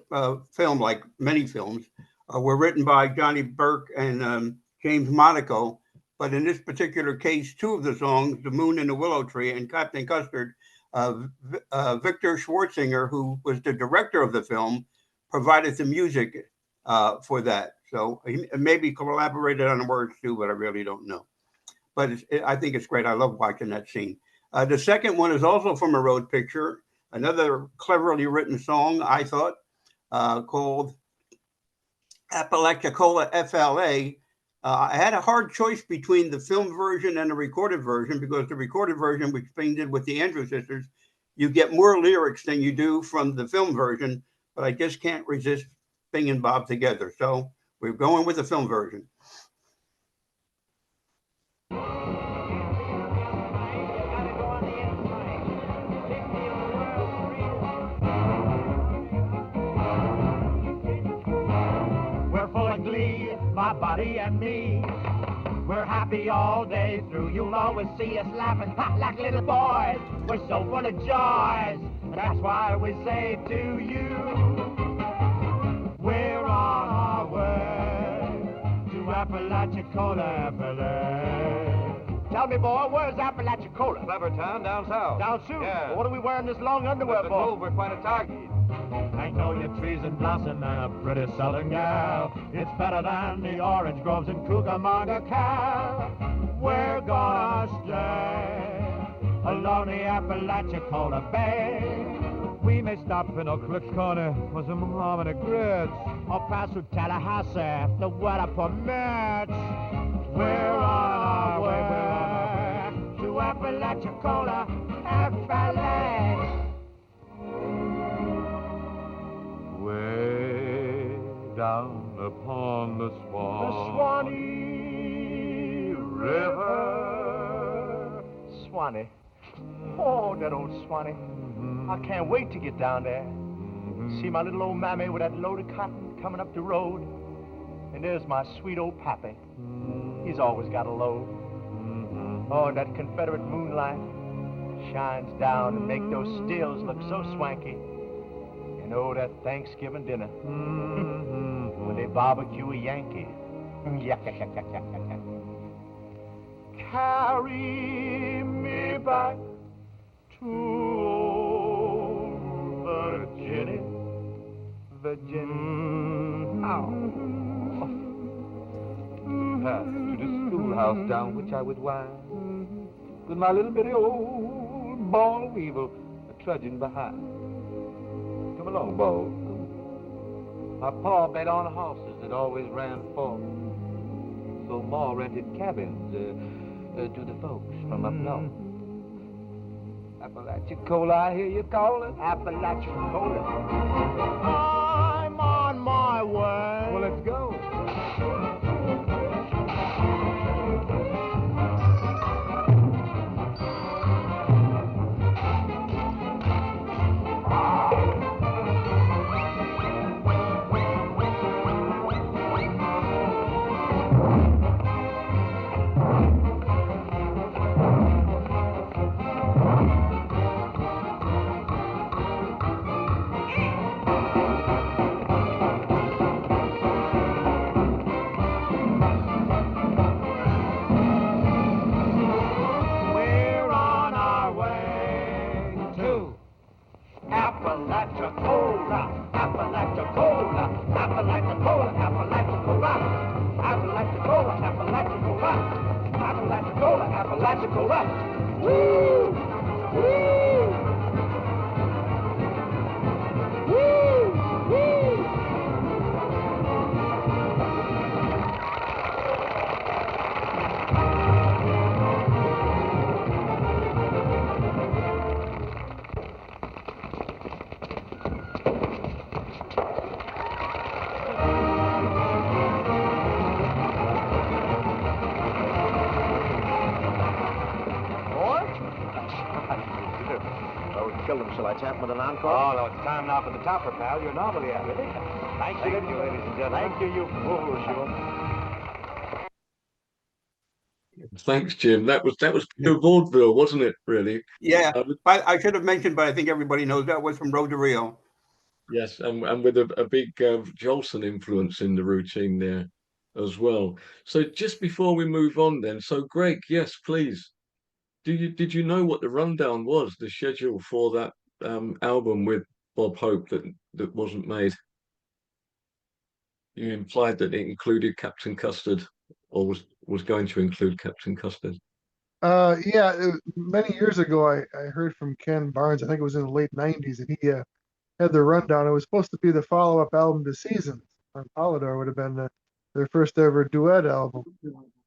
film, like many films, were written by Johnny Burke and James Monaco. But in this particular case, two of the songs, The Moon and the Willow Tree and Captain Custard, Victor Schwartzinger, who was the director of the film, provided the music for that. So he maybe collaborated on the words too, but I really don't know. But I think it's great. I love watching that scene. The second one is also from a road picture, another cleverly written song, I thought, called Apalachicola FLA. I had a hard choice between the film version and the recorded version, because the recorded version, which Bing did with the Andrews Sisters, you get more lyrics than you do from the film version, but I just can't resist Bing and Bob together. So we're going with the film version. We're full of glee, my buddy and me. We're happy all day through. You'll always see us laughing like little boys. We're so full of joys. That's why we say to you, Apalachicola, Tell me, boy, where's Apalachicola? Clever town down south. Down south? Yeah. What are we wearing this long underwear for? We're quite a target. Magnolia trees in blossom and a pretty southern gal. It's better than the orange groves in Cucamonga, Cal. We're gonna stay along the Apalachicola Bay. We may stop in Oak Cliffs Corner for some harmony grits, or pass through Tallahassee if the weather permits. We're on our way to Apalachicola, Appalachia. Way down upon the Swanee River. Swanee. Oh, that old Swanee. I can't wait to get down there. See my little old mammy with that load of cotton coming up the road. And there's my sweet old pappy. He's always got a load. Oh, and that Confederate moonlight shines down and make those stills look so swanky. And oh, that Thanksgiving dinner when they barbecue a Yankee. Carry me back to old Virginia. Path to the schoolhouse down which I would wind, with my little bitty old ball weevil trudging behind. Come along, Bo. My pa bet on horses that always ran forth, so Ma rented cabins to the folks from up north. Apalachicola, I hear you calling. Apalachicola. I'm on my way. Well, let's go. Shall I tap with an encore? Oh, no, it's time now for the topper, pal. You're normally at it. Thank you, ladies and gentlemen. Thank you, you fools, you. Thanks, Jim. That was pure vaudeville, wasn't it? Really? Yeah. I should have mentioned, but I think everybody knows that was from Road to Rio. Yes, and with a big Jolson influence in the routine there as well. So just before we move on, then, so Greg, yes, please. Did you know what the rundown was, the schedule for that album with Bob Hope that wasn't made? You implied that it included Captain Custard, or was going to include Captain Custard. Yeah, many years ago, I heard from Ken Barnes. I think it was in the late '90s, and he had the rundown. It was supposed to be the follow-up album to Seasons. On Polydor would have been their first ever duet album.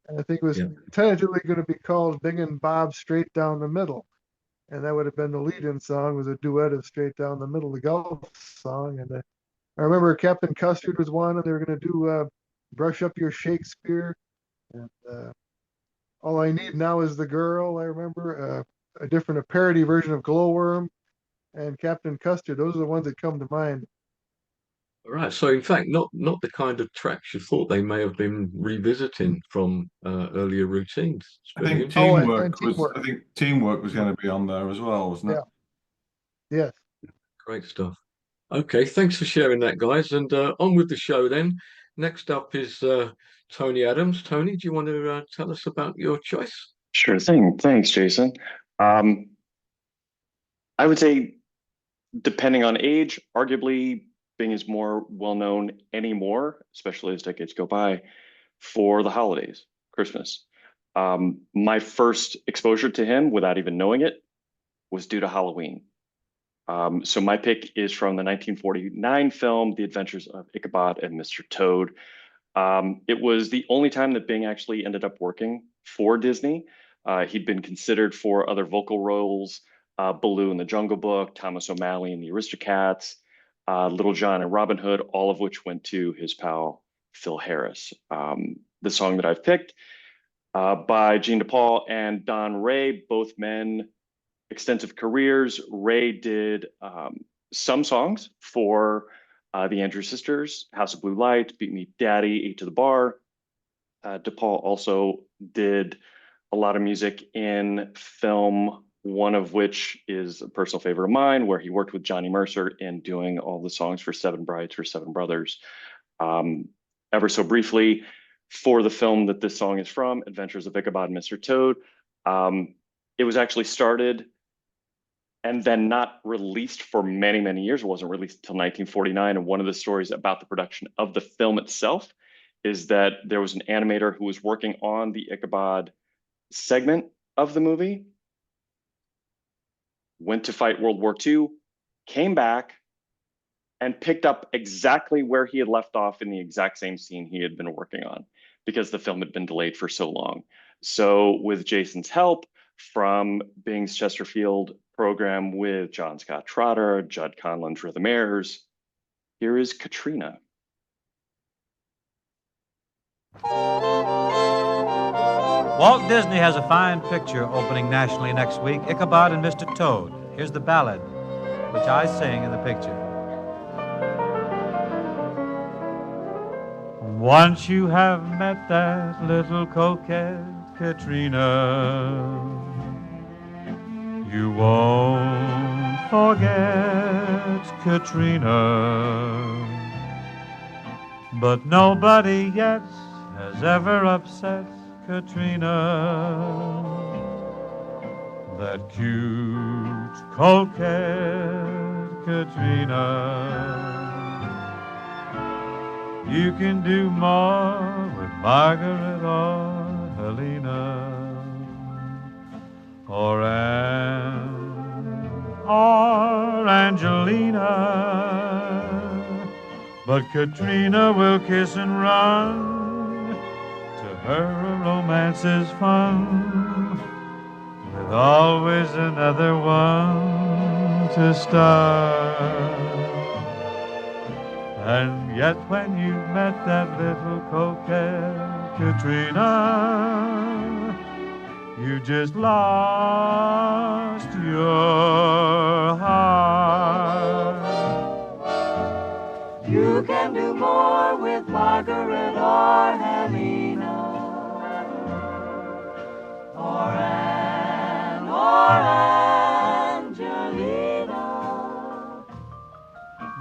And I think it was tentatively going to be called Bing and Bob Straight Down the Middle. And that would have been the lead-in song, was a duet of Straight Down the Middle, the Gulf song. And I remember Captain Custard was one, and they were going to do Brush Up Your Shakespeare. And All I Need Now Is the Girl, I remember. A parody version of Glowworm and Captain Custard. Those are the ones that come to mind. All right. So in fact, not the kind of tracks you thought they may have been revisiting from earlier routines. I think Teamwork was going to be on there as well, wasn't it? Yeah. Yes. Great stuff. Okay, thanks for sharing that, guys. And on with the show then. Next up is Tony Adams. Tony, do you want to tell us about your choice? Sure thing. Thanks, Jason. I would say, depending on age, arguably Bing is more well-known anymore, especially as decades go by, for the holidays, Christmas. My first exposure to him, without even knowing it, was due to Halloween. So my pick is from the 1949 film, The Adventures of Ichabod and Mr. Toad. It was the only time that Bing actually ended up working for Disney. He'd been considered for other vocal roles, Baloo in the Jungle Book, Thomas O'Malley in the Aristocats, Little John and Robin Hood, all of which went to his pal, Phil Harris. The song that I've picked by Gene DePaul and Don Ray, both men, extensive careers. Ray did some songs for the Andrews Sisters, House of Blue Light, Beat Me Daddy, Eight to the Bar. DePaul also did a lot of music in film, one of which is a personal favorite of mine, where he worked with Johnny Mercer in doing all the songs for Seven Brides for Seven Brothers. Ever so briefly, for the film that this song is from, Adventures of Ichabod and Mr. Toad, it was actually started and then not released for many, many years. It wasn't released until 1949. And one of the stories about the production of the film itself is that there was an animator who was working on the Ichabod segment of the movie, went to fight World War II, came back, and picked up exactly where he had left off in the exact same scene he had been working on, because the film had been delayed for so long. So with Jason's help from Bing's Chesterfield program with John Scott Trotter, Judd Conlon's Rhythm Airs, here is Katrina. Walt Disney has a fine picture opening nationally next week, Ichabod and Mr. Toad. Here's the ballad, which I sing in the picture. Once you have met that little coquette Katrina, you won't forget Katrina. But nobody yet has ever upset Katrina, that cute coquette Katrina. You can do more with Margaret or Helena or Anne or Angelina, but Katrina will kiss and run. To her a romance is fun, with always another one to start. And yet when you've met that little coquette Katrina, you just lost your heart. You can do more with Margaret or Helena or Anne or Angelina,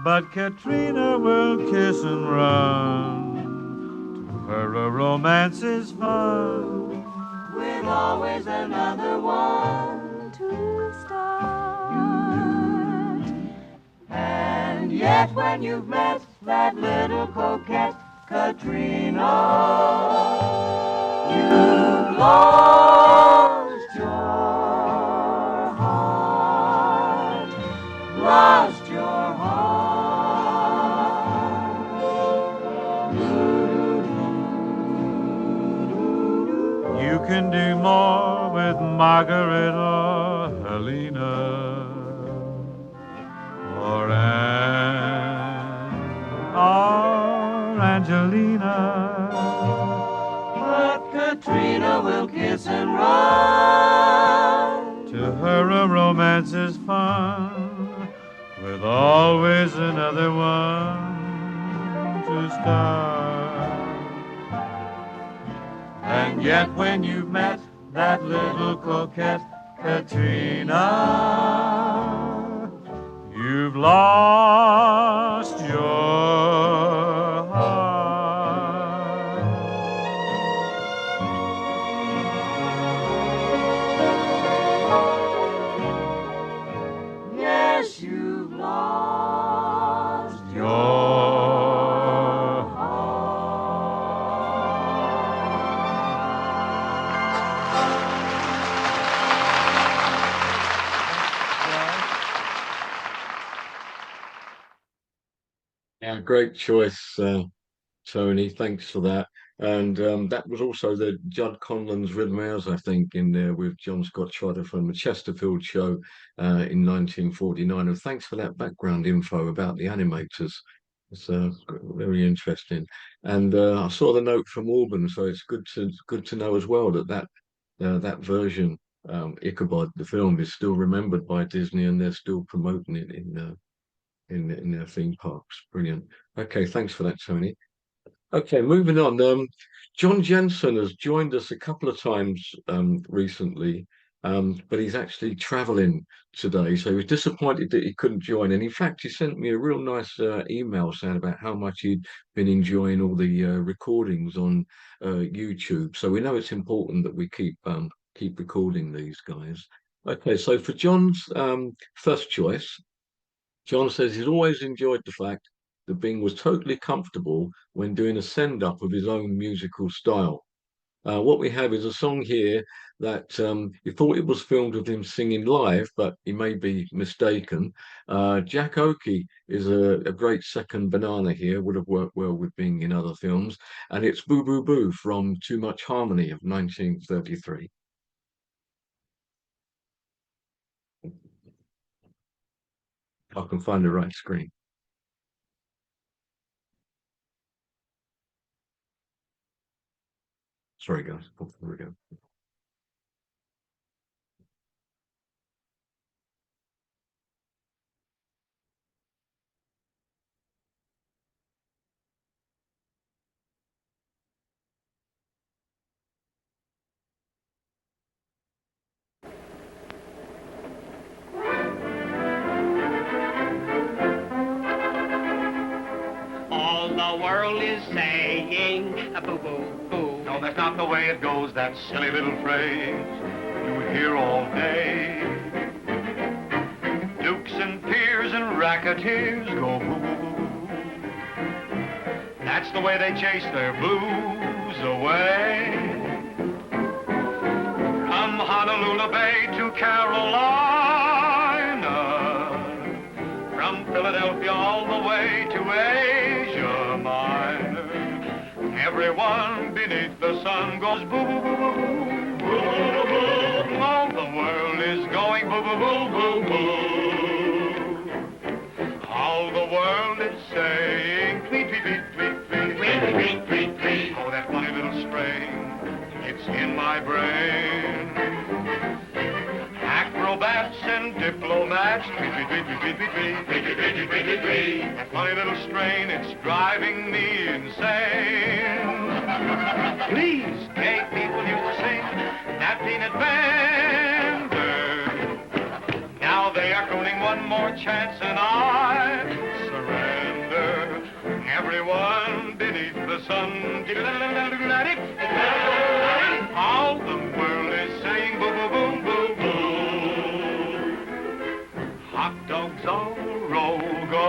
but Katrina will kiss and run. To her a romance is fun, with always another one to start. And yet when you've met that little coquette Katrina, you've lost your heart, lost your heart. You can do more with Margaret or Helena or Anne or Angelina, but Katrina will kiss and run. to her a romance is fun, with always another one to start. And yet when you've met that little coquette Katrina, you've lost your heart. Yeah, great choice, Tony. Thanks for that. And that was also the Judd Conlon's Rhythmaires, I think, in there with John Scott Trotter from the Chesterfield show in 1949. And thanks for that background info about the animators. It's very interesting. And I saw the note from Auburn, so it's good to know as well that version, Ichabod, the film, is still remembered by Disney, and they're still promoting it in their theme parks. Brilliant. Okay, thanks for that, Tony. Okay, moving on. John Jensen has joined us a couple of times recently, but he's actually traveling today, so he was disappointed that he couldn't join. And in fact, he sent me a real nice email saying about how much he'd been enjoying all the recordings on YouTube. So we know it's important that we keep recording these guys. Okay, so for John's first choice, John says he's always enjoyed the fact that Bing was totally comfortable when doing a send-up of his own musical style. What we have is a song here that he thought it was filmed with him singing live, but he may be mistaken. Jack Oakey is a great second banana here, would have worked well with Bing in other films. And it's Boo Boo Boo from Too Much Harmony of 1933. I can find the right screen. Sorry, guys. Oh, there we go. All the world is saying boo boo boo. No, that's not the way it goes, that silly little phrase you hear all day. Dukes and peers and racketeers go boo boo boo. That's the way they chase their blues away. From Honolulu Bay to Carolina, from Philadelphia all the way to Asia Minor, everyone beneath the sun goes boo boo boo boo boo boo boo boo. All the world is going boo boo boo boo boo. All the world is saying tweet tweet tweet tweet tweet tweet tweet tweet tweet. Oh, that funny little strain, it's in my brain. Acrobats and diplomats, tweet tweet tweet tweet tweet tweet tweet tweet tweet tweet tweet tweet. That funny little strain, it's driving me insane. Please, gay people used to sing that peanut bender. Now they are crooning one more chance and I surrender. Everyone beneath the sun. All the world is saying boo boo boo boo boo. Hot dogs all roll go.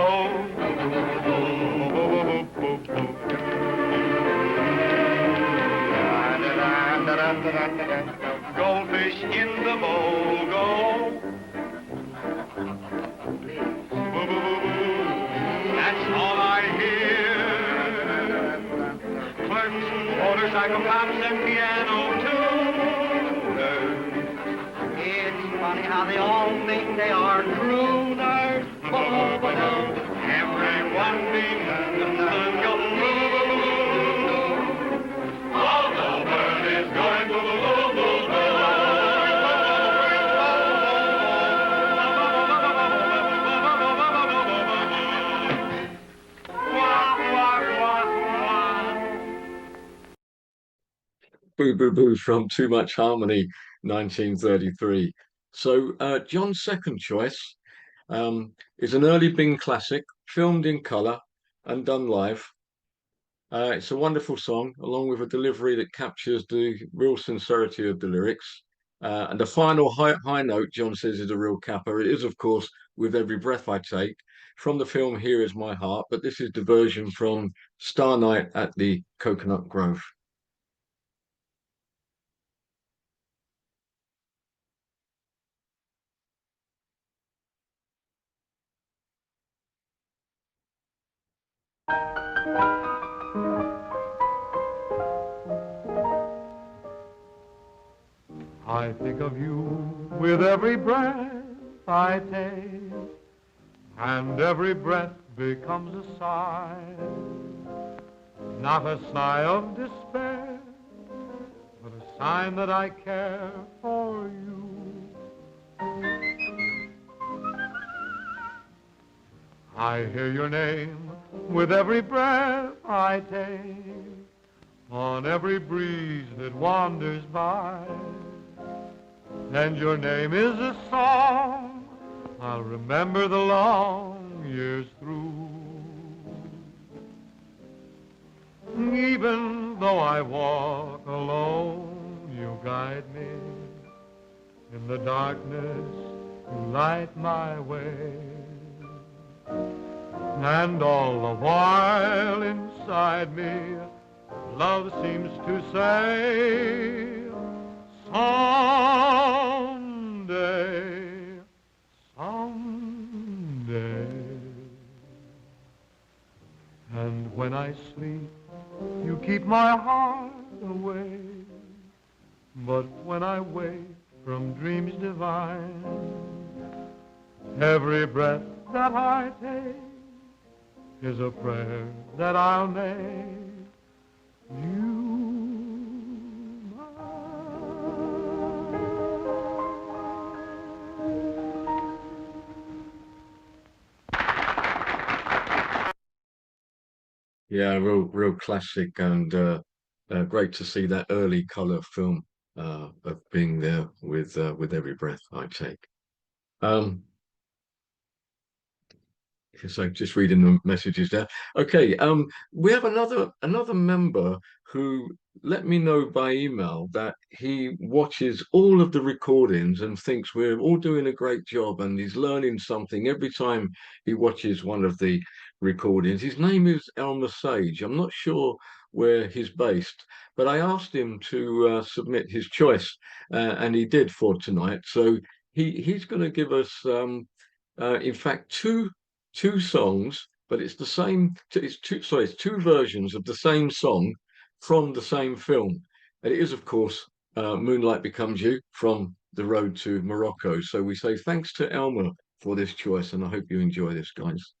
Boo boo boo boo boo boo boo. Goldfish in the bowl go. Boo boo boo boo. That's all I hear. Clerks, motorcycle cops, and piano tuners. It's funny how they all think they are crooners. Boo boo boo. Everyone beneath the sun goes boo boo boo boo. All the world is going boo boo boo boo boo. Boo Boo Boo from Too Much Harmony, 1933. So John's second choice is an early Bing classic, filmed in colour and done live. It's a wonderful song, along with a delivery that captures the real sincerity of the lyrics. And the final high note, John says, is a real capper. It is, of course, With Every Breath I Take, from the film Here Is My Heart, but this is the version from Star Night at the Coconut Grove. I think of you with every breath I take, and every breath becomes a sigh. Not a sigh of despair, but a sign that I care for you. I hear your name with every breath I take, on every breeze that wanders by. And your name is a song I'll remember the long years through. Even though I walk alone, you guide me. In the darkness, you light my way. And all the while inside me, love seems to say, someday, someday. And when I sleep, you keep my heart away. But when I wake from dreams divine, every breath that I take is a prayer that I'll make you. Yeah, real classic, and great to see that early colour film of being there with every breath I take. So just reading the messages there. Okay, we have another member who let me know by email that he watches all of the recordings and thinks we're all doing a great job, and he's learning something every time he watches one of the recordings. His name is Elmer Sage. I'm not sure where he's based, but I asked him to submit his choice, and he did for tonight. So he's going to give us, in fact, two songs, but it's the same. It's two versions of the same song from the same film, and it is, of course, "Moonlight Becomes You" from "The Road to Morocco." So we say thanks to Elmer for this choice, and I hope you enjoy this, guys.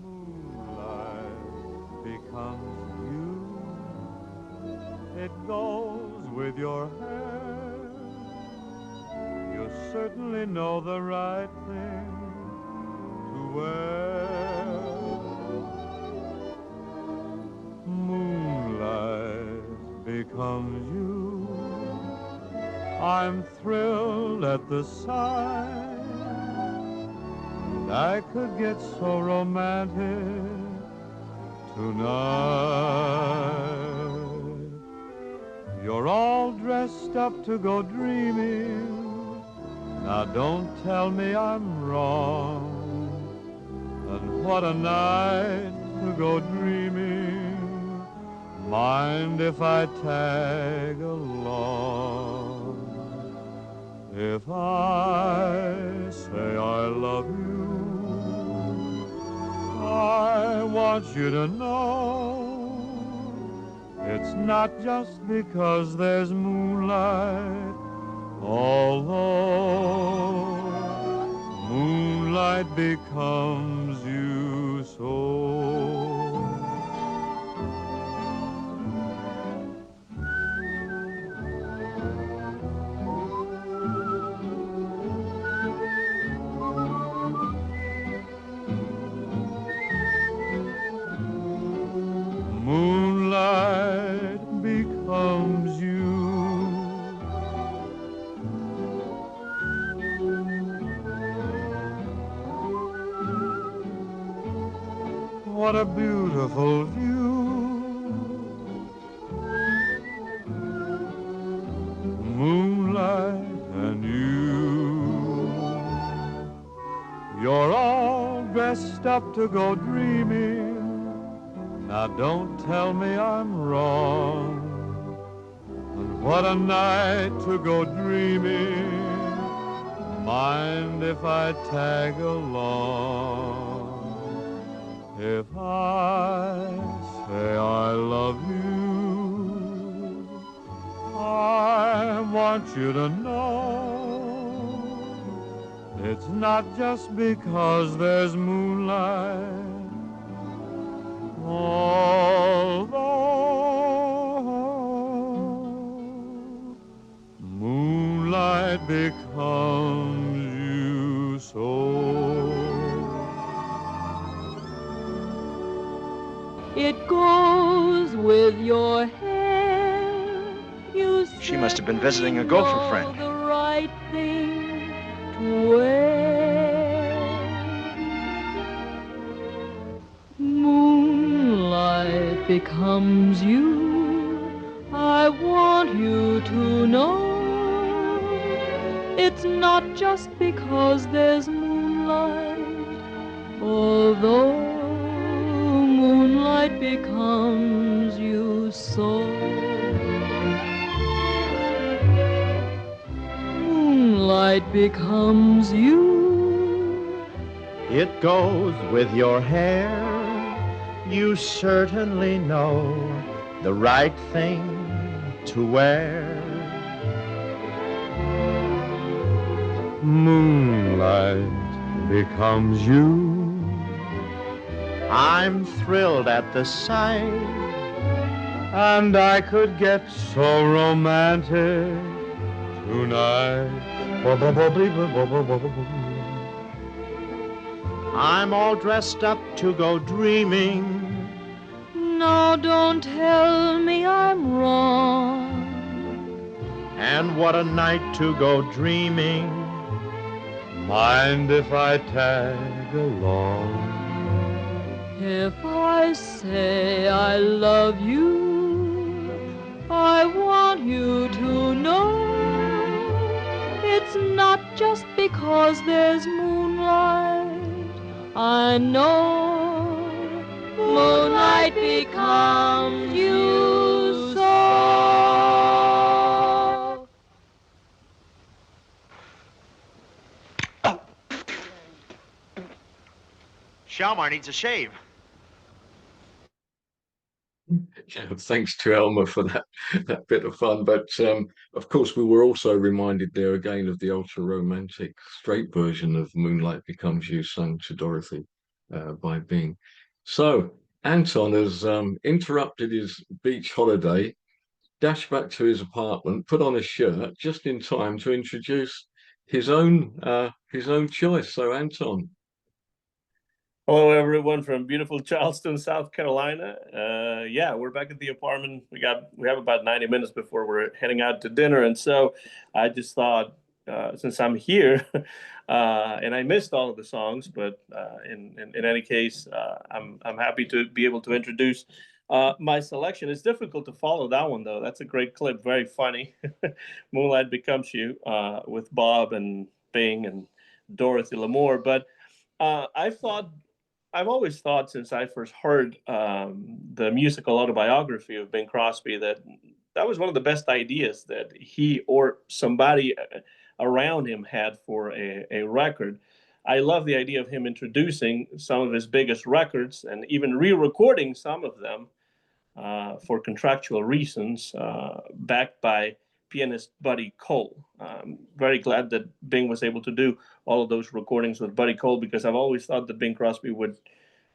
Moonlight becomes you. It goes with your hair. You certainly know the right thing to wear. Moonlight becomes you. I'm thrilled at the sight. And I could get so romantic tonight. You're all dressed up to go dreaming. Now don't tell me I'm wrong. And what a night to go dreaming. Mind if I tag along? If I say I love you, I want you to know it's not just because there's moonlight, although moonlight becomes you so. Moonlight becomes you. What a beautiful view. Moonlight and you. You're all dressed up to go dreaming. Now don't tell me I'm wrong. And what a night to go dreaming. Mind if I tag along? If I say I love you, I want you to know it's not just because there's moonlight, although moonlight becomes you so. It goes with your hair. She must have been visiting a gopher friend. The right thing to wear. Moonlight becomes you. I want you to know it's not just because there's moonlight, although moonlight becomes you so. Moonlight becomes you. It goes with your hair. You certainly know the right thing to wear. Moonlight becomes you. I'm thrilled at the sight, and I could get so romantic tonight. I'm all dressed up to go dreaming. Now don't tell me I'm wrong. And what a night to go dreaming. Mind if I tag along? If I say I love you, I want you to know it's not just because there's moonlight. I know moonlight becomes you so. Shalmar needs a shave. Yeah, thanks to Elmer for that bit of fun. But of course, we were also reminded there again of the ultra romantic straight version of Moonlight Becomes You, sung to Dorothy by Bing. So Anton has interrupted his beach holiday, dashed back to his apartment, put on a shirt just in time to introduce his own choice. So Anton. Hello, everyone from beautiful Charleston, South Carolina. Yeah, we're back at the apartment. We have about 90 minutes before we're heading out to dinner, and so I just thought, since I'm here, and I missed all of the songs, but in any case, I'm happy to be able to introduce my selection. It's difficult to follow that one though. That's a great clip, very funny. Moonlight Becomes You with Bob and Bing and Dorothy Lamour, but I've always thought since I first heard the musical autobiography of Bing Crosby that was one of the best ideas that he or somebody around him had for a record. I love the idea of him introducing some of his biggest records and even re-recording some of them for contractual reasons, backed by pianist Buddy Cole. I'm very glad that Bing was able to do all of those recordings with Buddy Cole, because I've always thought that Bing Crosby would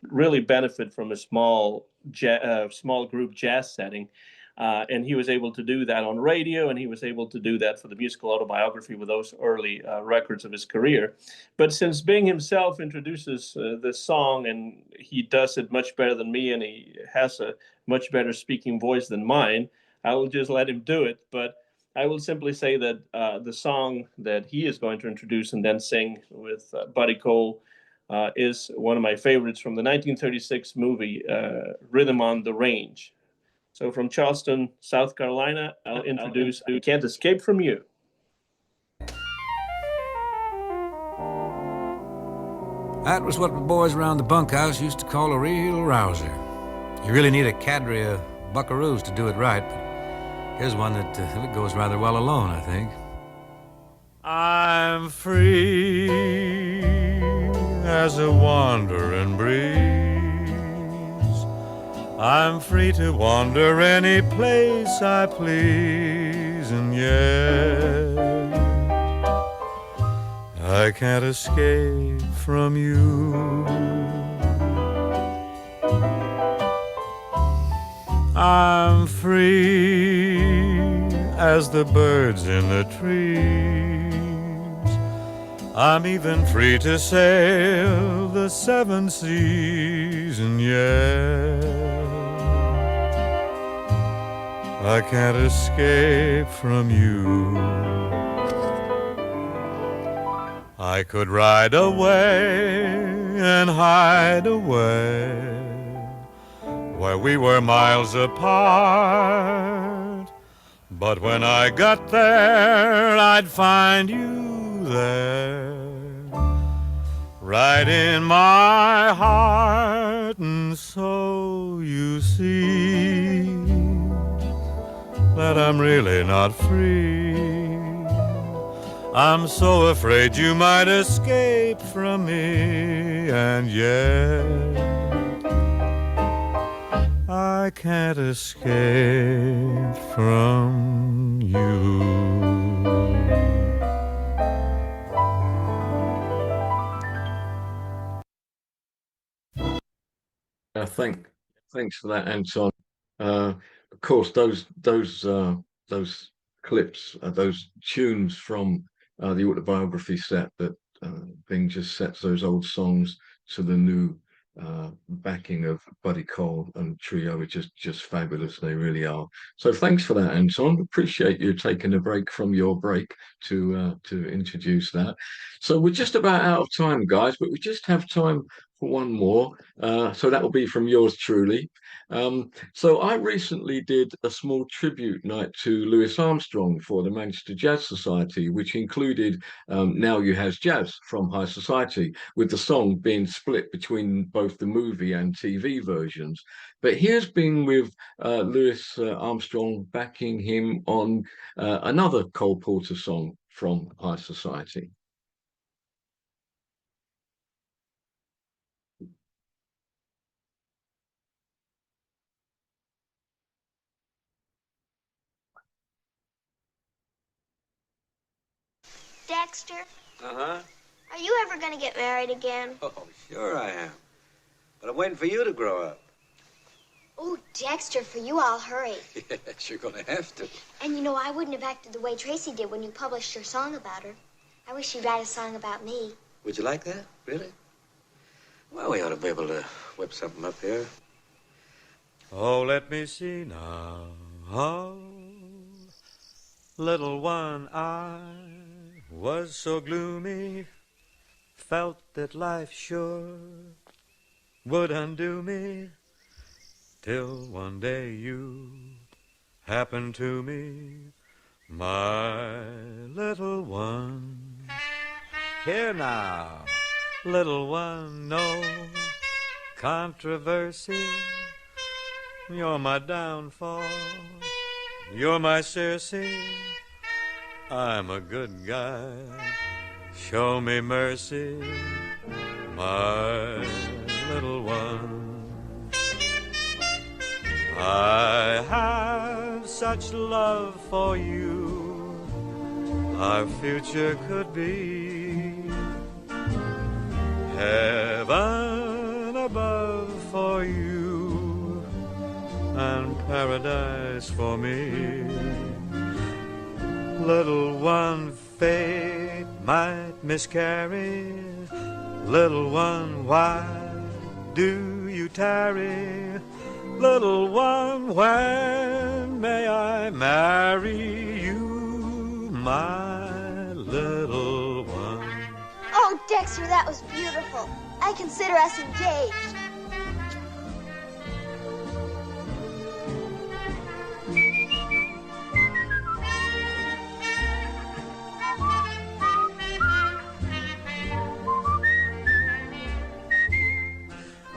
really benefit from a small group jazz setting. And he was able to do that on radio, and he was able to do that for the musical autobiography with those early records of his career. But since Bing himself introduces this song, and he does it much better than me, and he has a much better speaking voice than mine, I will just let him do it. But I will simply say that the song that he is going to introduce and then sing with Buddy Cole is one of my favorites from the 1936 movie Rhythm on the Range. So from Charleston, South Carolina, I'll introduce I Can't Escape From You. That was what the boys around the bunkhouse used to call a real rouser. You really need a cadre of buckaroos to do it right, but here's one that goes rather well alone, I think. I'm free as a wandering breeze. I'm free to wander any place I please, and yet I can't escape from you. I'm free as the birds in the trees. I'm even free to sail the seven seas, and yet I can't escape from you. I could ride away and hide away where we were miles apart, but when I got there, I'd find you there, right in my heart. And so you see that I'm really not free. I'm so afraid you might escape from me, and yet I can't escape from you. Thanks for that, Anton. Of course, those clips, those tunes from the autobiography set that Bing just sets those old songs to the new backing of Buddy Cole and Trio are just fabulous. They really are. So thanks for that, Anton. Appreciate you taking a break from your break to introduce that. So we're just about out of time, guys, but we just have time for one more. So that will be from yours truly. So I recently did a small tribute night to Louis Armstrong for the Manchester Jazz Society, which included Now You Has Jazz from High Society, with the song being split between both the movie and TV versions. But here's Bing with Louis Armstrong backing him on another Cole Porter song from High Society. Dexter, Uh-huh. are you ever going to get married again? Oh, sure I am. But I'm waiting for you to grow up. Oh, Dexter, for you, I'll hurry. Yes, you're gonna have to. And you know, I wouldn't have acted the way Tracy did when you published your song about her. I wish you'd write a song about me. Would you like that? Really? Well, we ought to be able to whip something up here. Oh, let me see now. Oh, little one, I was so gloomy, felt that life sure would undo me, till one day you happened to me, my little one. Here now, little one, no controversy. You're my downfall, you're my Circe. I'm a good guy, show me mercy, my little one. I have such love for you, our future could be heaven above for you and paradise for me. Little one, fate might miscarry. Little one, why do you tarry? Little one, when may I marry you, my little one? Oh, Dexter, that was beautiful. I consider us engaged.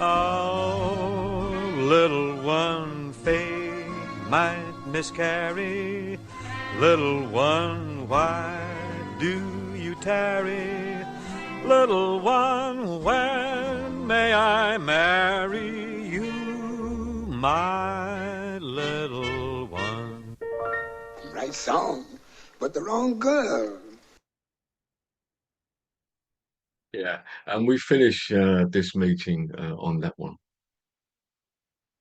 Oh, little one, fate might miscarry. Little one, why do you tarry? Little one, when may I marry you, my little one? Right song, but the wrong girl. Yeah, and we finish this meeting on that one.